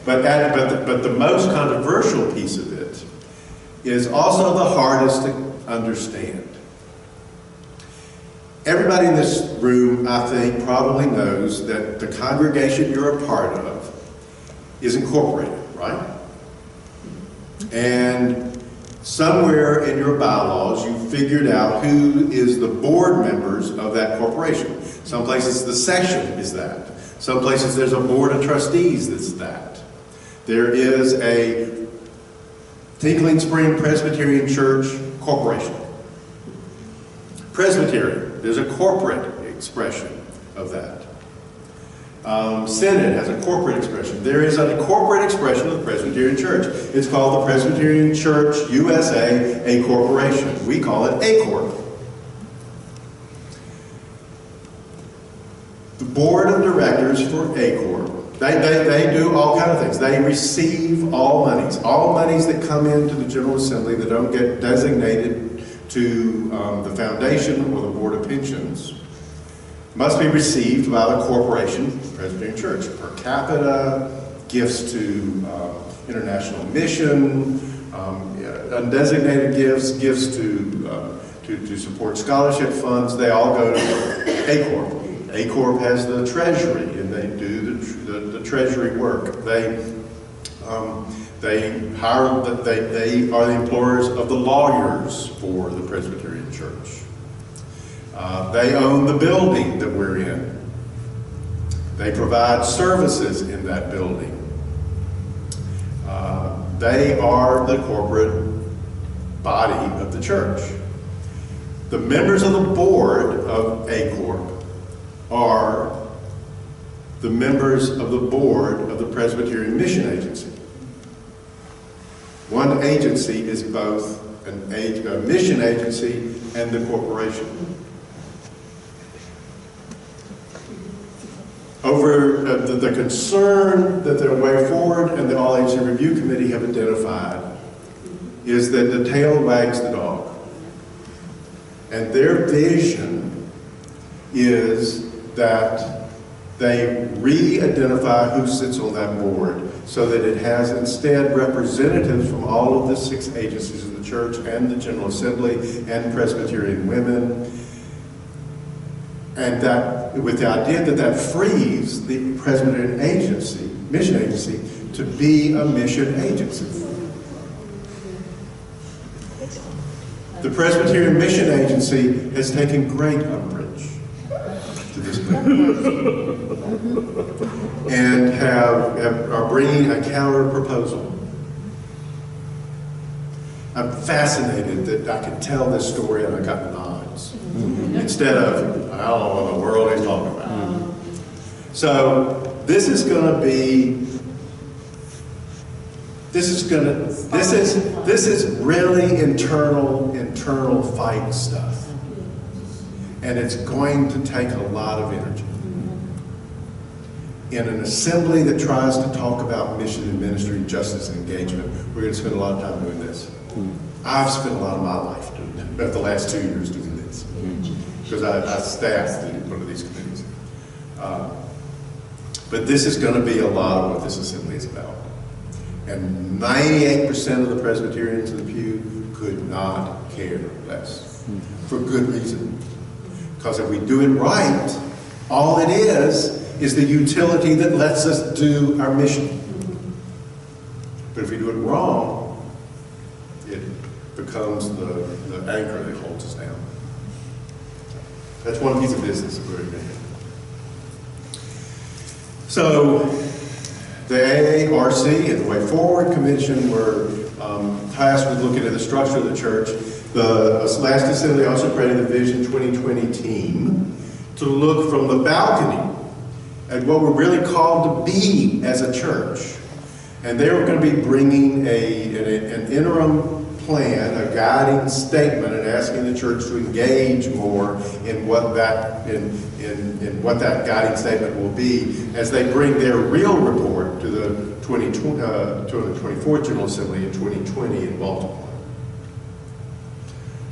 Speaker 1: But the most controversial piece of it is also the hardest to understand. Everybody in this room, I think, probably knows that the congregation you're a part of is incorporated, right? And somewhere in your bylaws, you figured out who is the board members of that corporation. Some places the section is that. Some places there's a board of trustees that's that. There is a Tinkling Spring Presbyterian Church Corporation. Presbyterian, there's a corporate expression of that. Synod has a corporate expression. There is a corporate expression of the Presbyterian Church. It's called the Presbyterian Church USA, a corporation. We call it A Corp. The board of directors for A Corp, they do all kinds of things. They receive all monies that come into the General Assembly that don't get designated to the foundation or the Board of Pensions must be received by the corporation, Presbyterian Church. Per capita, gifts to international mission, undesignated gifts to support scholarship funds, they all go to A Corp. A Corp has the treasury, and they do the treasury work. They are the employers of the lawyers for the Presbyterian Church. They own the building that we're in. They provide services in that building. They are the corporate body of the church. The members of the board of A Corp are the members of the board of the Presbyterian Mission Agency. One agency is both a mission agency and the corporation. Over the concern that the Way Forward and the All-Agency Review Committee have identified is that the tail wags the dog. And their vision is that they re-identify who sits on that board so that it has instead representatives from all of the 6 agencies of the church and the General Assembly and Presbyterian women. And that, with the idea that frees the Presbyterian agency, mission agency, to be a mission agency. The Presbyterian Mission Agency has taken great umbrage to this and are bringing a counter proposal. I'm fascinated that I can tell this story and I got nods instead of I don't know what the world he's talking about. So this is going to be. This is really internal fight stuff. And it's going to take a lot of energy. In an assembly that tries to talk about mission and ministry, justice and engagement, we're going to spend a lot of time doing this. I've spent a lot of my life doing that, about the last 2 years doing this. Because I staffed one of these committees. But this is going to be a lot of what this assembly is about. And 98% of the Presbyterians in the pew could not care less. For good reason. Because if we do it right, all it is the utility that lets us do our mission. But if we do it wrong, it becomes the anchor that holds us down. That's one piece of business that we're in. So, The AARC and the Way Forward Commission were tasked with looking at the structure of the church. The last assembly also created the Vision 2020 team to look from the balcony at what we're really called to be as a church. And they were going to be bringing an interim plan, a guiding statement, and asking the church to engage more in what that what that guiding statement will be as they bring their real report to the 24th General Assembly in 2020 in Baltimore.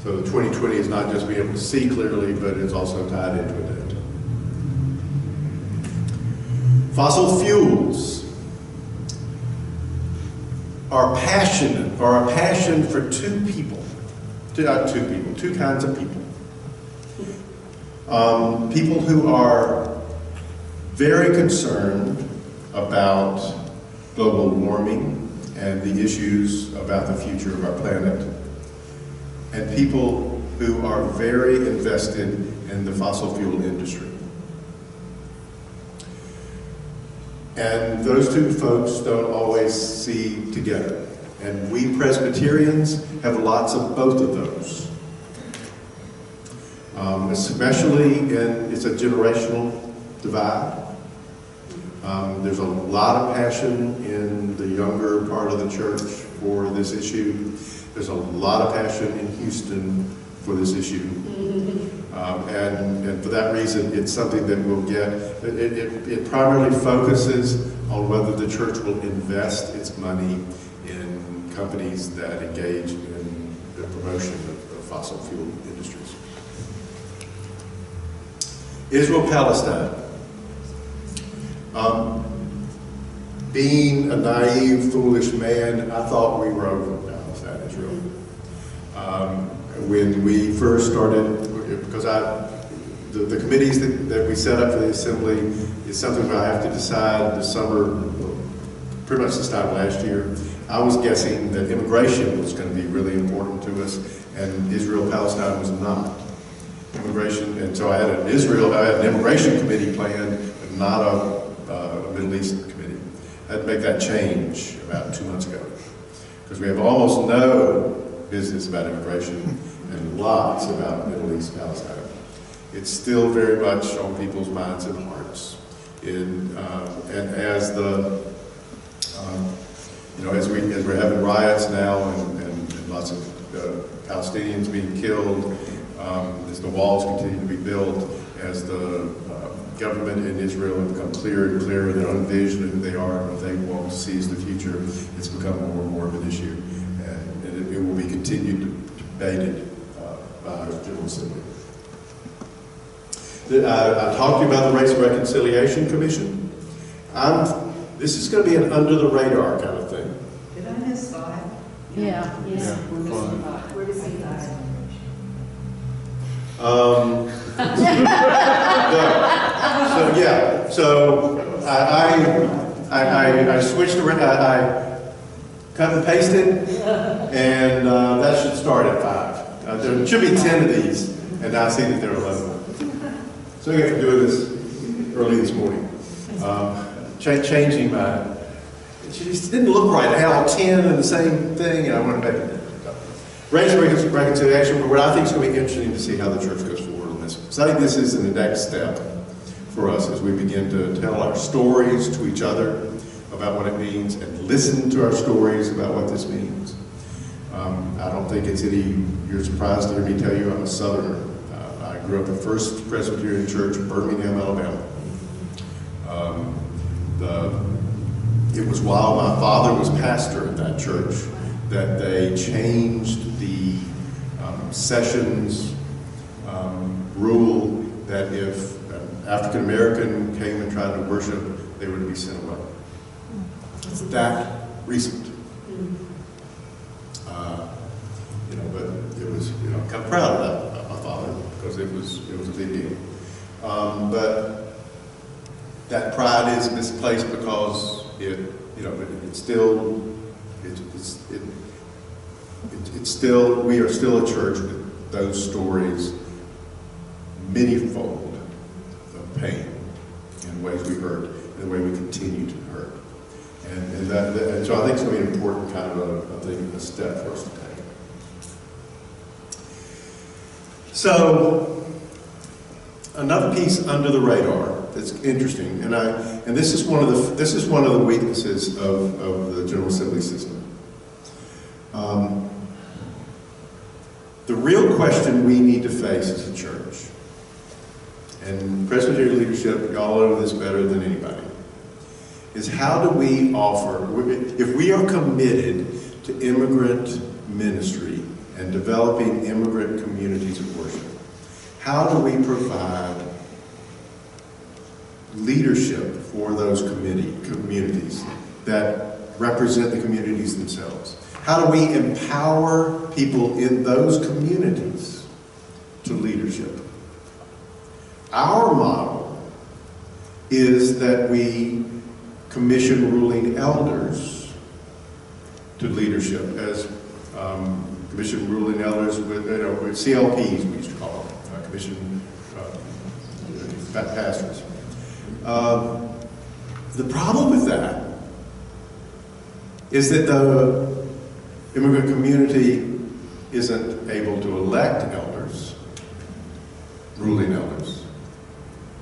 Speaker 1: So the 2020 is not just being able to see clearly, but it's also tied into it. Fossil fuels are passionate, or a passion for two kinds of people. People who are very concerned about global warming and the issues about the future of our planet, and people who are very invested in the fossil fuel industry. And those two folks don't always see together. And we Presbyterians have lots of both of those. Especially it's a generational divide. There's a lot of passion in the younger part of the church for this issue. There's a lot of passion in Houston for this issue. And for that reason, it's something that we'll get. It primarily focuses on whether the church will invest its money in companies that engage in the promotion of fossil fuel industries. Israel-Palestine. Being a naive, foolish man, I thought we were over Palestine, Israel. When we first started, because the committees that we set up for the assembly is something that I have to decide this summer, pretty much this time last year. I was guessing that immigration was going to be really important to us, and Israel-Palestine was not. Immigration, and so I had an immigration committee planned, but not a Middle East committee. I had to make that change about 2 months ago, because we have almost no business about immigration and lots about Middle East Palestine. It's still very much on people's minds and hearts. And as we're having riots now and lots of Palestinians being killed, as the walls continue to be built, as the government in Israel have become clearer and clearer in their own vision of who they are and what they want to see as the future, it's become more and more of an issue. And it will be continued debated by the General Assembly. I talked to you about the Race Reconciliation Commission. This is going to be an under-the-radar kind of thing.
Speaker 8: Did I miss 5?
Speaker 6: Yeah.
Speaker 8: We're missing 5. We're missing 5.
Speaker 1: So I switched around. I cut and pasted, and that should start at 5. There should be 10 of these, and now I see that there are 11. So I got to do this early this morning. Changing my, it just didn't look right. I had all 10 in the same thing, and I wanted to make it. Race reconciliation, what I think is going to be interesting to see how the church goes forward on this. So I think this is the next step for us as we begin to tell our stories to each other about what it means and listen to our stories about what this means. I don't think you're surprised to hear me tell you I'm a Southerner. I grew up at First Presbyterian Church in Birmingham, Alabama. It was while my father was pastor at that church that they changed the sessions rule that if an African American came and tried to worship, they were to be sent away. It's that recent. But it was, I'm kind of proud of that about my father because it was a big deal. But that pride is misplaced because we are still a church with those stories many-fold of pain in ways we hurt, and the way we continue to hurt. And so I think it's going to be an important kind of a step for us to take. So, another piece under the radar that's interesting, and this is one of the weaknesses of the General Assembly system. The real question we need to face as a church, and Presbyterian leadership, y'all know this better than anybody, is how do we offer, if we are committed to immigrant ministry and developing immigrant communities of worship, how do we provide leadership for those communities that represent the communities themselves? How do we empower people in those communities to leadership? Our model is that we commission ruling elders to leadership as commission ruling elders with CLPs, we used to call them, commission pastors. The problem with that is that the immigrant community isn't able to elect elders, ruling elders.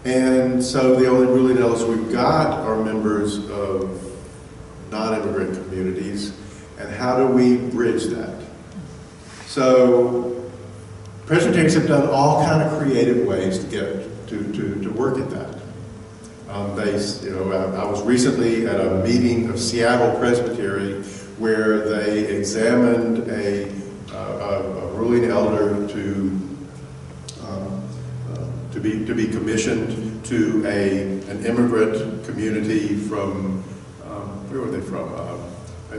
Speaker 1: And so the only ruling elders we've got are members of non-immigrant communities. And how do we bridge that? So Presbyterians have done all kind of creative ways to get to work at that. I was recently at a meeting of Seattle Presbytery where they examined a ruling elder to be commissioned to an immigrant community from where were they from?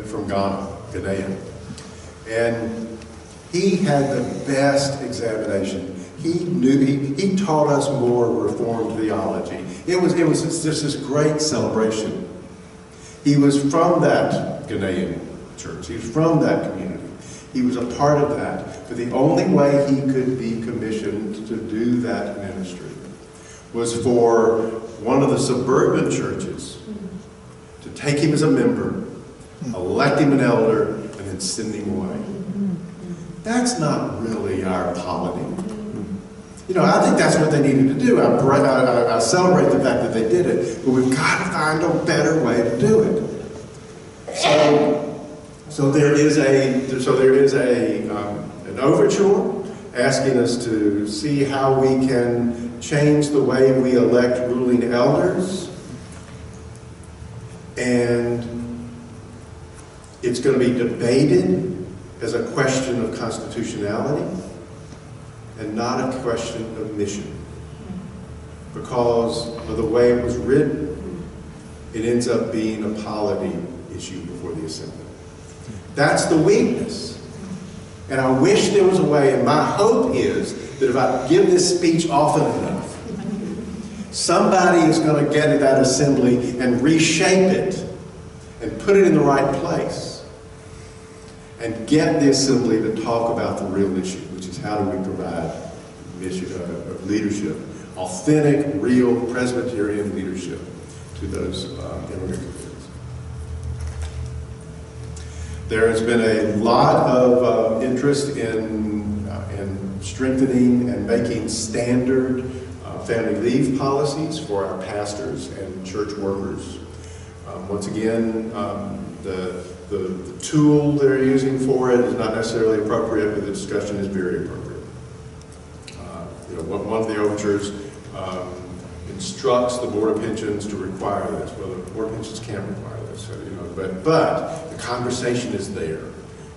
Speaker 1: From Ghana, Ghanaian, and he had the best examination. He taught us more Reformed theology. It was just this great celebration. He was from that Ghanaian church. He was from that community. He was a part of that. But the only way he could be commissioned to do that ministry was for one of the suburban churches to take him as a member, elect him an elder, and then send him away. That's not really our polity. I think that's what they needed to do. I celebrate the fact that they did it, but we've got to find a better way to do it. So there is an overture asking us to see how we can change the way we elect ruling elders, and it's going to be debated as a question of constitutionality and not a question of mission. Because of the way it was written, it ends up being a polity issue before the assembly. That's the weakness. And I wish there was a way, and my hope is that if I give this speech often enough, somebody is going to get to that assembly and reshape it and put it in the right place and get the assembly to talk about the real issue, which is how do we provide leadership, authentic, real Presbyterian leadership to those immigrant communities. There has been a lot of interest in strengthening and making standard family leave policies for our pastors and church workers. Once again, the tool they're using for it is not necessarily appropriate, but the discussion is very appropriate. One of the overtures instructs the Board of Pensions to require this. Well, the Board of Pensions can't require this, but the conversation is there,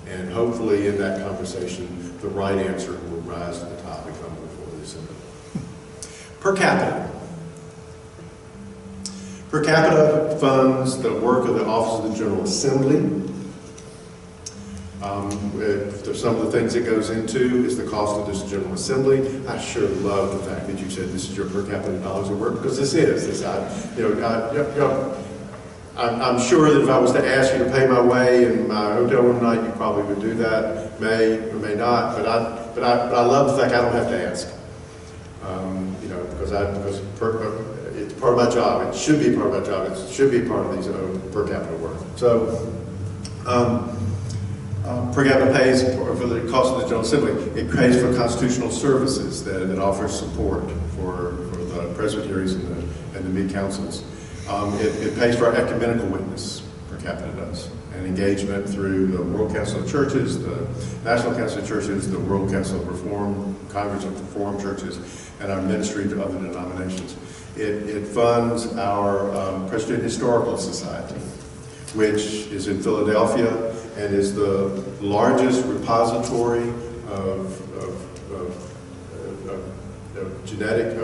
Speaker 1: and hopefully in that conversation, the right answer will rise to the top and come before the assembly. Per capita. Per capita funds the work of the Office of the General Assembly. Some of the things it goes into is the cost of this General Assembly. I sure love the fact that you said this is your per capita dollars of work, because this is. I'm sure that if I was to ask you to pay my way in my hotel room night, you probably would do that. May or may not, but I love the fact I don't have to ask. Because it's part of my job. It should be part of my job. It should be part of these per capita work. So, per capita pays for the cost of the General Assembly. It pays for constitutional services that it offers support for the presbyteries and the mid-councils. It pays for our ecumenical witness, per capita does, and engagement through the World Council of Churches, the National Council of Churches, the World Council of Reform, Congress of Reformed Churches, and our ministry to other denominations. It funds our Presbyterian Historical Society, which is in Philadelphia and is the largest repository of genetic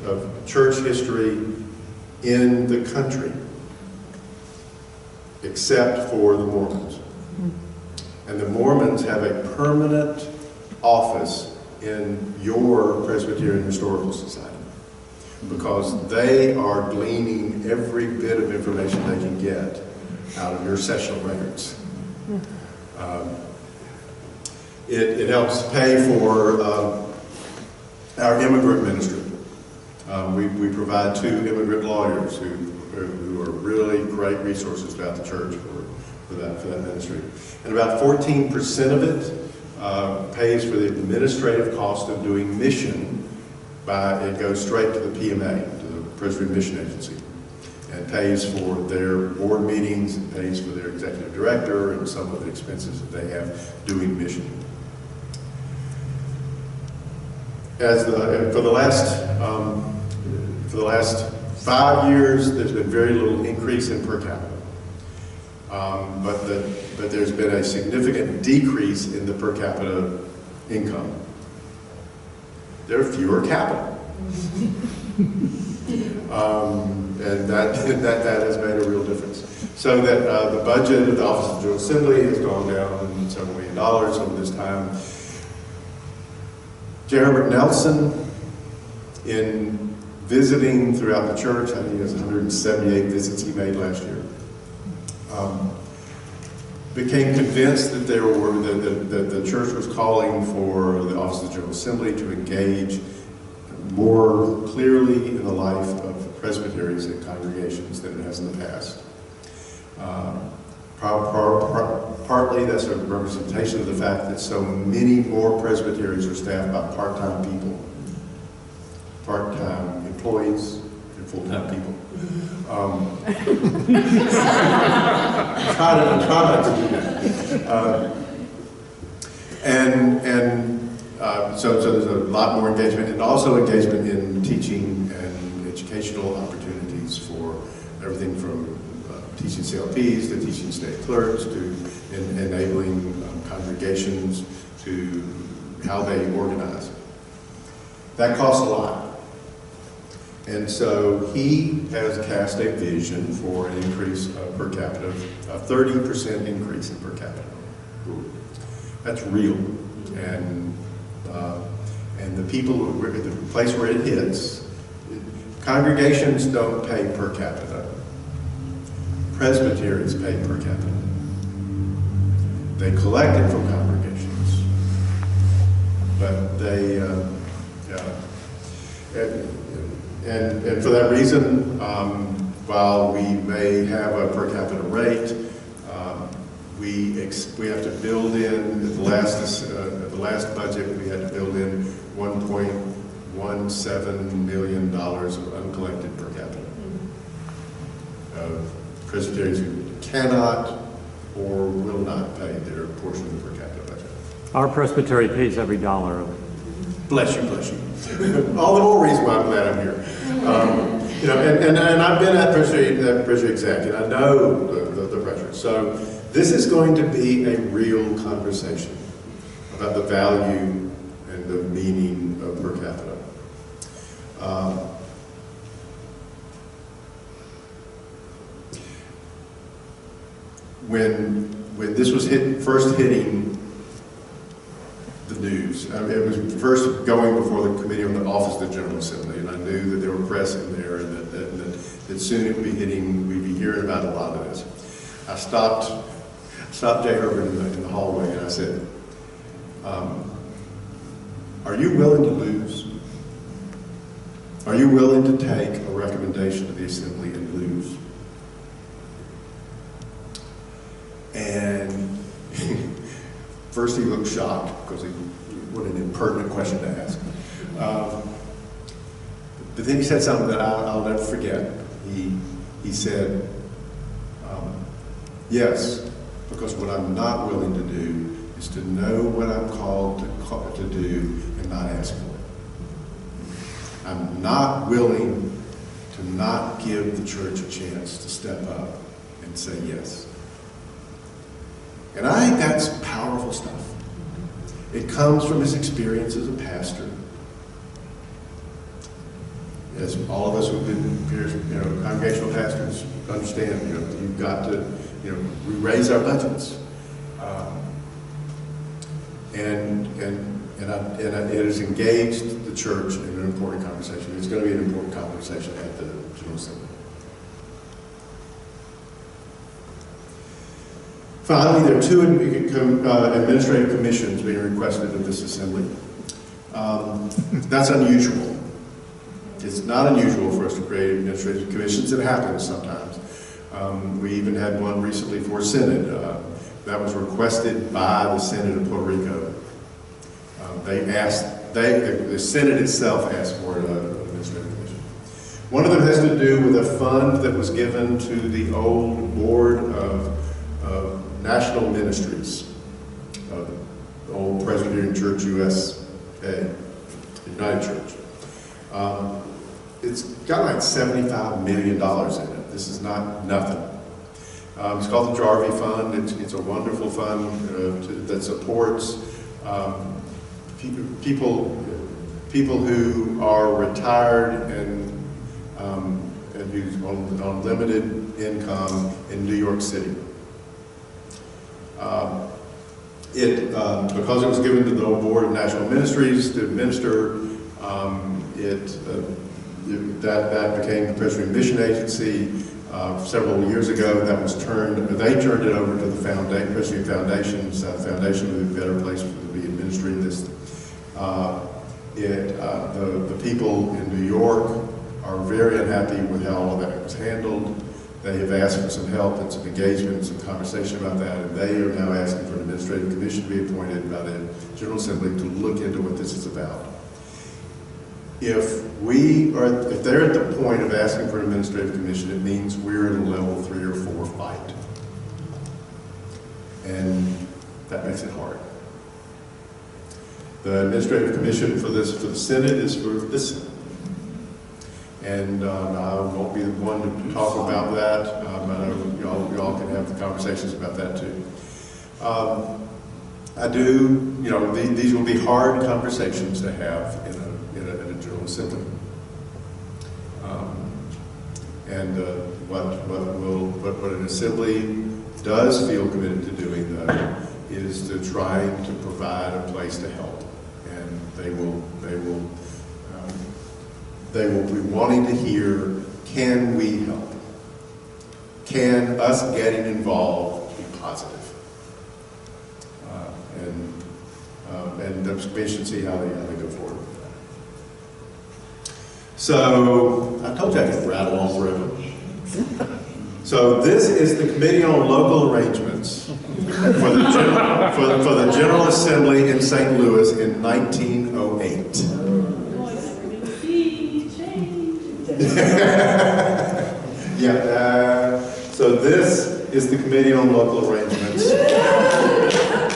Speaker 1: of church history in the country, except for the Mormons. And the Mormons have a permanent office in your Presbyterian Historical Society, because they are gleaning every bit of information they can get out of your sessional records. It helps pay for our immigrant ministry. We provide 2 immigrant lawyers who are really great resources throughout the church for that ministry. And about 14% of it pays for the administrative cost of doing mission. It goes straight to the PMA, to the Presbyterian Mission Agency, and pays for their board meetings, and pays for their executive director, and some of the expenses that they have doing mission. For the last 5 years, there's been very little increase in per capita, but there's been a significant decrease in the per capita income. There are fewer capita. And that has made a real difference. So that the budget of the Office of the General Assembly has gone down several $1 million over this time. J. Herbert Nelson, in visiting throughout the church, I think it was 178 visits he made last year, became convinced that the church was calling for the Office of the General Assembly to engage more clearly in the life of presbyteries and congregations than it has in the past. Partly that's a representation of the fact that so many more presbyteries are staffed by part-time people, part-time employees, and full-time people. Try not to do that. So there's a lot more engagement, and also engagement in teaching and educational opportunities for everything from teaching CLPs to teaching state clerks to enabling congregations to how they organize. That costs a lot. And so he has cast a vision for an increase per capita, a 30% increase in per capita. That's real. And the people, the place where it hits, congregations don't pay per capita. Presbyteries pay per capita. They collect it from congregations. But they, and for that reason, while we may have a per capita rate, we have to build in, at the last budget, we had to build in $1.17 million of uncollected per capita. Presbyteries who cannot or will not pay their portion of the per capita budget.
Speaker 7: Our presbytery pays every dollar of it.
Speaker 1: Bless you, bless you. All the more reason why I'm glad I'm here. And I've been at Presbytery Exec, and I know the pressure. So this is going to be a real conversation about the value and the meaning of per capita. When this was first hitting the news, it was first going before the Committee on the Office of the General Assembly, and I knew that there were press in there, and that soon it would be hitting. We'd be hearing about a lot of this. I stopped Jay Herbert in the hallway, and I said, "Are you willing to lose?" Are you willing to take a recommendation to the assembly and lose? And first he looked shocked because what an impertinent question to ask. But then he said something that I'll never forget. He said, yes, because what I'm not willing to do is to know what I'm called to do and not ask for it. I'm not willing to not give the church a chance to step up and say yes. And I think that's powerful stuff. It comes from his experience as a pastor. As all of us who've been congregational pastors understand, you've got to, we raise our budgets. And it has engaged the church in an important conversation. It's going to be an important conversation at the General Assembly. Finally, there are two administrative commissions being requested of this assembly. That's unusual. It's not unusual for us to create administrative commissions. It happens sometimes. We even had one recently for Synod. That was requested by the Synod of Puerto Rico. The Synod itself asked for an administrative commission. One of them has to do with a fund that was given to the old Board of National Ministries, the old Presbyterian Church USA, United Church. It's got like $75 million in it. This is not nothing. It's called the Jarvie Fund. It's a wonderful fund that supports people who are retired and who's on limited income in New York City. Because it was given to the Board of National Ministries to administer, that became the Presbyterian Mission Agency several years ago. They turned it over to the Presbyterian Foundation. South Foundation would be a better place to be administering this. The people in New York are very unhappy with how all of that was handled. They have asked for some help and some engagement and some conversation about that, and they are now asking for an administrative commission to be appointed by the General Assembly to look into what this is about. If they're at the point of asking for an administrative commission, it means we're in a level 3 or 4 fight. And that makes it hard. The administrative commission for the Synod is for this Synod. And I won't be the one to talk about that. I know y'all can have the conversations about that too. These will be hard conversations to have in a General Assembly. What an assembly does feel committed to doing, though, is to trying to provide a place to help, and they will be wanting to hear, can we help? Can us getting involved be positive? And the commission see how they go forward with that. So I told you I could rattle on forever. So this is the Committee on Local Arrangements for the General Assembly in St. Louis in 1908. So this is the Committee on Local Arrangements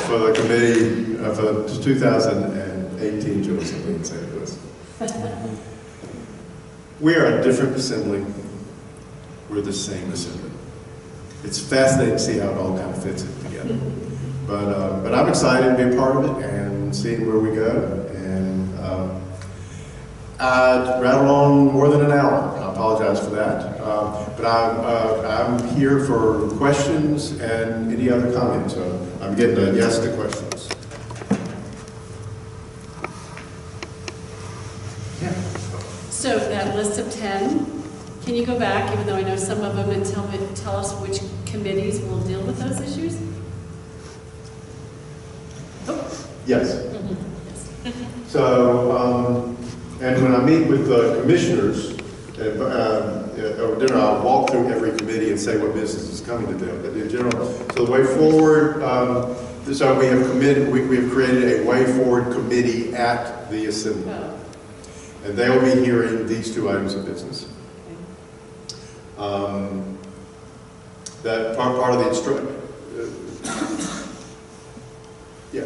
Speaker 1: for the committee for the 2018 General Assembly in St. Louis. We are a different assembly. We're the same assembly. It's fascinating to see how it all kind of fits it together. But I'm excited to be a part of it and seeing where we go. And I rattled on more than an hour. I apologize for that. But I'm here for questions and any other comments. So I'm getting a yes to questions. Yeah.
Speaker 5: So that list of 10, can you go back, even though I know some of them, and tell us which committees will deal with those issues? Oh.
Speaker 1: Yes.
Speaker 5: Mm-hmm. Yes.
Speaker 1: So And when I meet with the commissioners over dinner, I'll walk through every committee and say what business is coming to them. But in general, so the way forward, so we have created a way forward committee at the assembly. And they'll be hearing these two items of business. That part of the instruction. Yeah.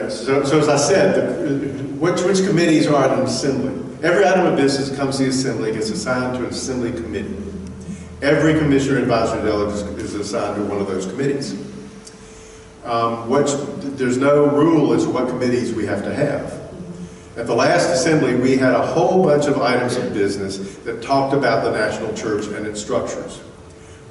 Speaker 1: So as I said, which committees are at an assembly? Every item of business comes to the assembly, gets assigned to an assembly committee. Every commissioner advisory delegate is assigned to one of those committees. There's no rule as to what committees we have to have. At the last assembly, we had a whole bunch of items of business that talked about the national church and its structures.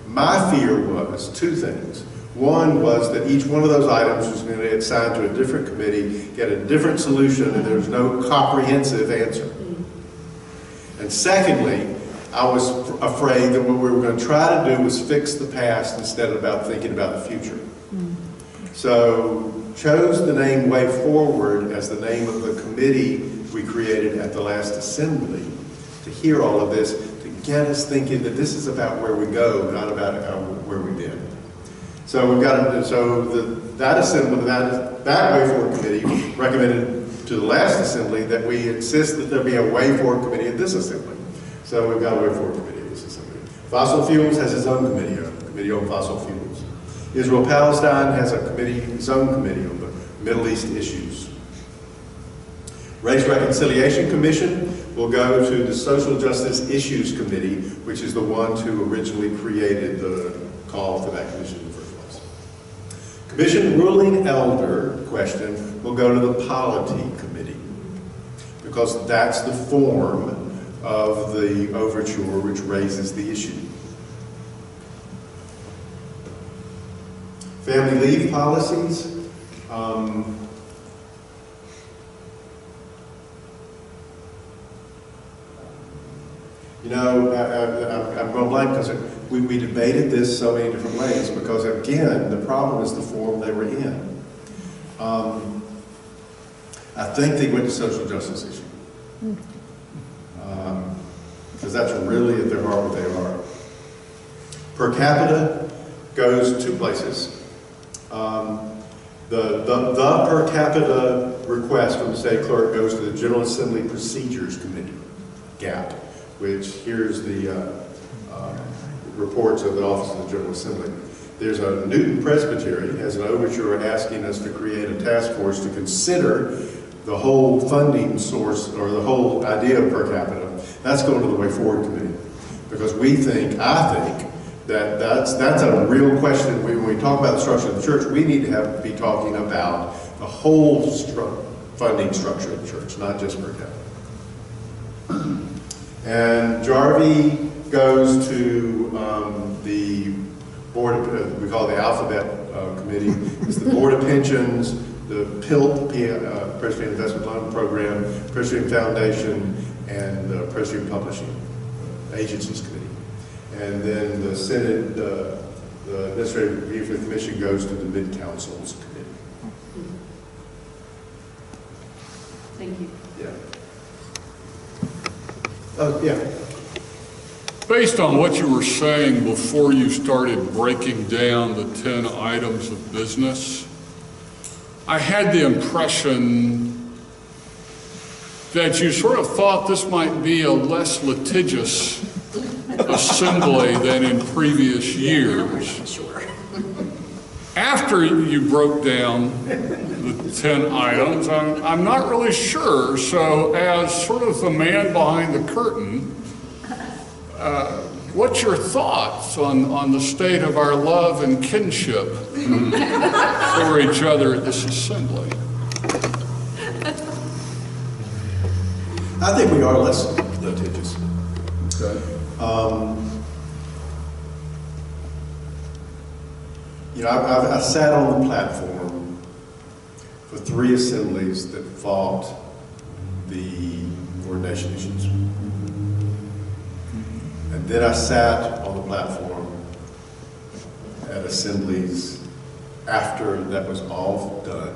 Speaker 1: My fear was two things. One was that each one of those items was going to get assigned to a different committee, get a different solution, and there was no comprehensive answer. And secondly, I was afraid that what we were going to try to do was fix the past instead of thinking about the future. So chose the name Way Forward as the name of the committee we created at the last assembly to hear all of this, to get us thinking that this is about where we go, not about where we've been. So we've got that assembly, that Way Forward committee recommended to the last assembly that we insist that there be a Way Forward committee at this assembly. So we've got a Way Forward committee at this assembly. Fossil Fuels has its own committee, a committee on fossil fuels. Israel-Palestine has its own committee on the Middle East issues. Race Reconciliation Commission will go to the Social Justice Issues Committee, which is the one who originally created the call for that commission in the first place. Commission Ruling Elder question will go to the Polity Committee, because that's the form of the overture which raises the issue. Family leave policies. I'm going blank because we debated this so many different ways, because again, the problem is the form they were in. I think they went to social justice issue. Because that's really at their heart what they are. Per capita goes two places. The per capita request from the state clerk goes to the General Assembly Procedures Committee, GAP, which here's the reports of the Office of the General Assembly. There's a Newton Presbyterian has an overture asking us to create a task force to consider the whole funding source, or the whole idea of per capita. That's going to the Way Forward Committee, because I think, that's a real question. When we talk about the structure of the church, we need to be talking about the whole funding structure of the church, not just per capita. And Jarvie goes to the board, we call it the Alphabet Committee. It's the Board of Pensions, the PILT, Presbyterian Investment Loan Program, Presbyterian Foundation, and the Presbyterian Publishing Agencies Committee. And then the Senate, the Administrative Review for the Commission goes to the Mid-Councils Committee.
Speaker 5: Thank you.
Speaker 1: Yeah.
Speaker 9: Based on what you were saying before you started breaking down the 10 items of business, I had the impression that you sort of thought this might be a less litigious assembly than in previous years. After you broke down the 10 items, I'm not really sure. So as sort of the man behind the curtain, what's your thoughts on the state of our love and kinship for each other at this assembly?
Speaker 1: I think we are less litigious.
Speaker 9: Okay.
Speaker 1: I sat on the platform for 3 assemblies that fought the ordination issues. And then I sat on the platform at assemblies after that was all done.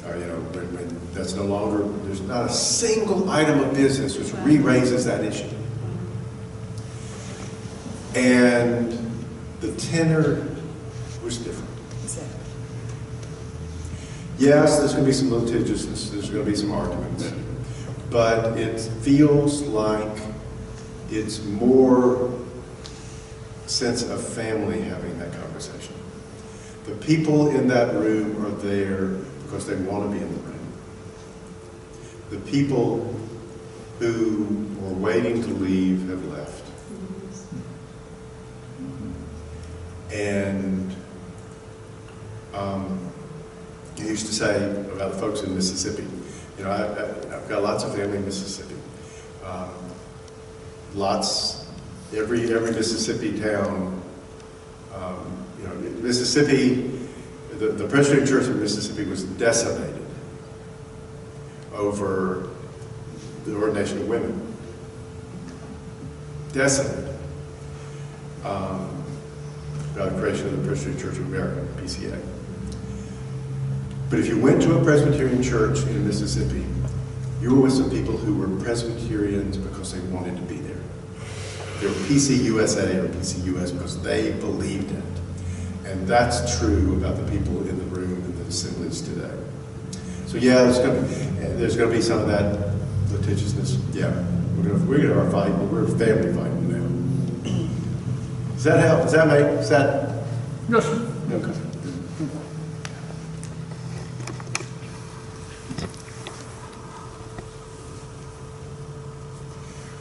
Speaker 1: when that's no longer, there's not a single item of business which re-raises that issue. And the tenor was different. Yes, there's going to be some litigiousness, there's going to be some arguments, but it feels like it's more sense of family having that conversation. The people in that room are there because they want to be in the room. The people who were waiting to leave have left. And I used to say about the folks in Mississippi, I've got lots of family in Mississippi. Every Mississippi town, Mississippi, the Presbyterian Church of Mississippi was decimated over the ordination of women. Decimated. By the creation of the Presbyterian Church of America, PCA. But if you went to a Presbyterian church in Mississippi, you were with some people who were Presbyterians because they wanted to be there. They were PCUSA or PCUS because they believed it. And that's true about the people in the room in the assemblies today. So yeah, there's going to be some of that litigiousness. Yeah, we're going to have our fight, but we're family fighting now. Does that help? Does that make? Is that?
Speaker 9: Yes.
Speaker 1: Okay.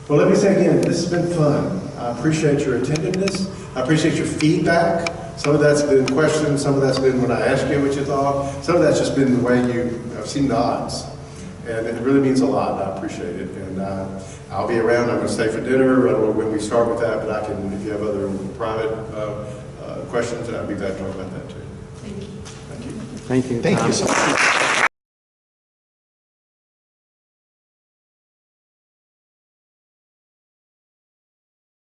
Speaker 1: Well, let me say again, this has been fun. I appreciate your attentiveness. I appreciate your feedback. Some of that's been questions. Some of that's been when I asked you what you thought. Some of that's just been the way I've seen nods. And it really means a lot. I appreciate it. And I'll be around. I'm going to stay for dinner. I don't know when we start with that, but I can, if you have other private questions, I'll be glad to talk about that too.
Speaker 5: Thank you.
Speaker 1: Thank you.
Speaker 7: Thank you.
Speaker 2: Thank you so much.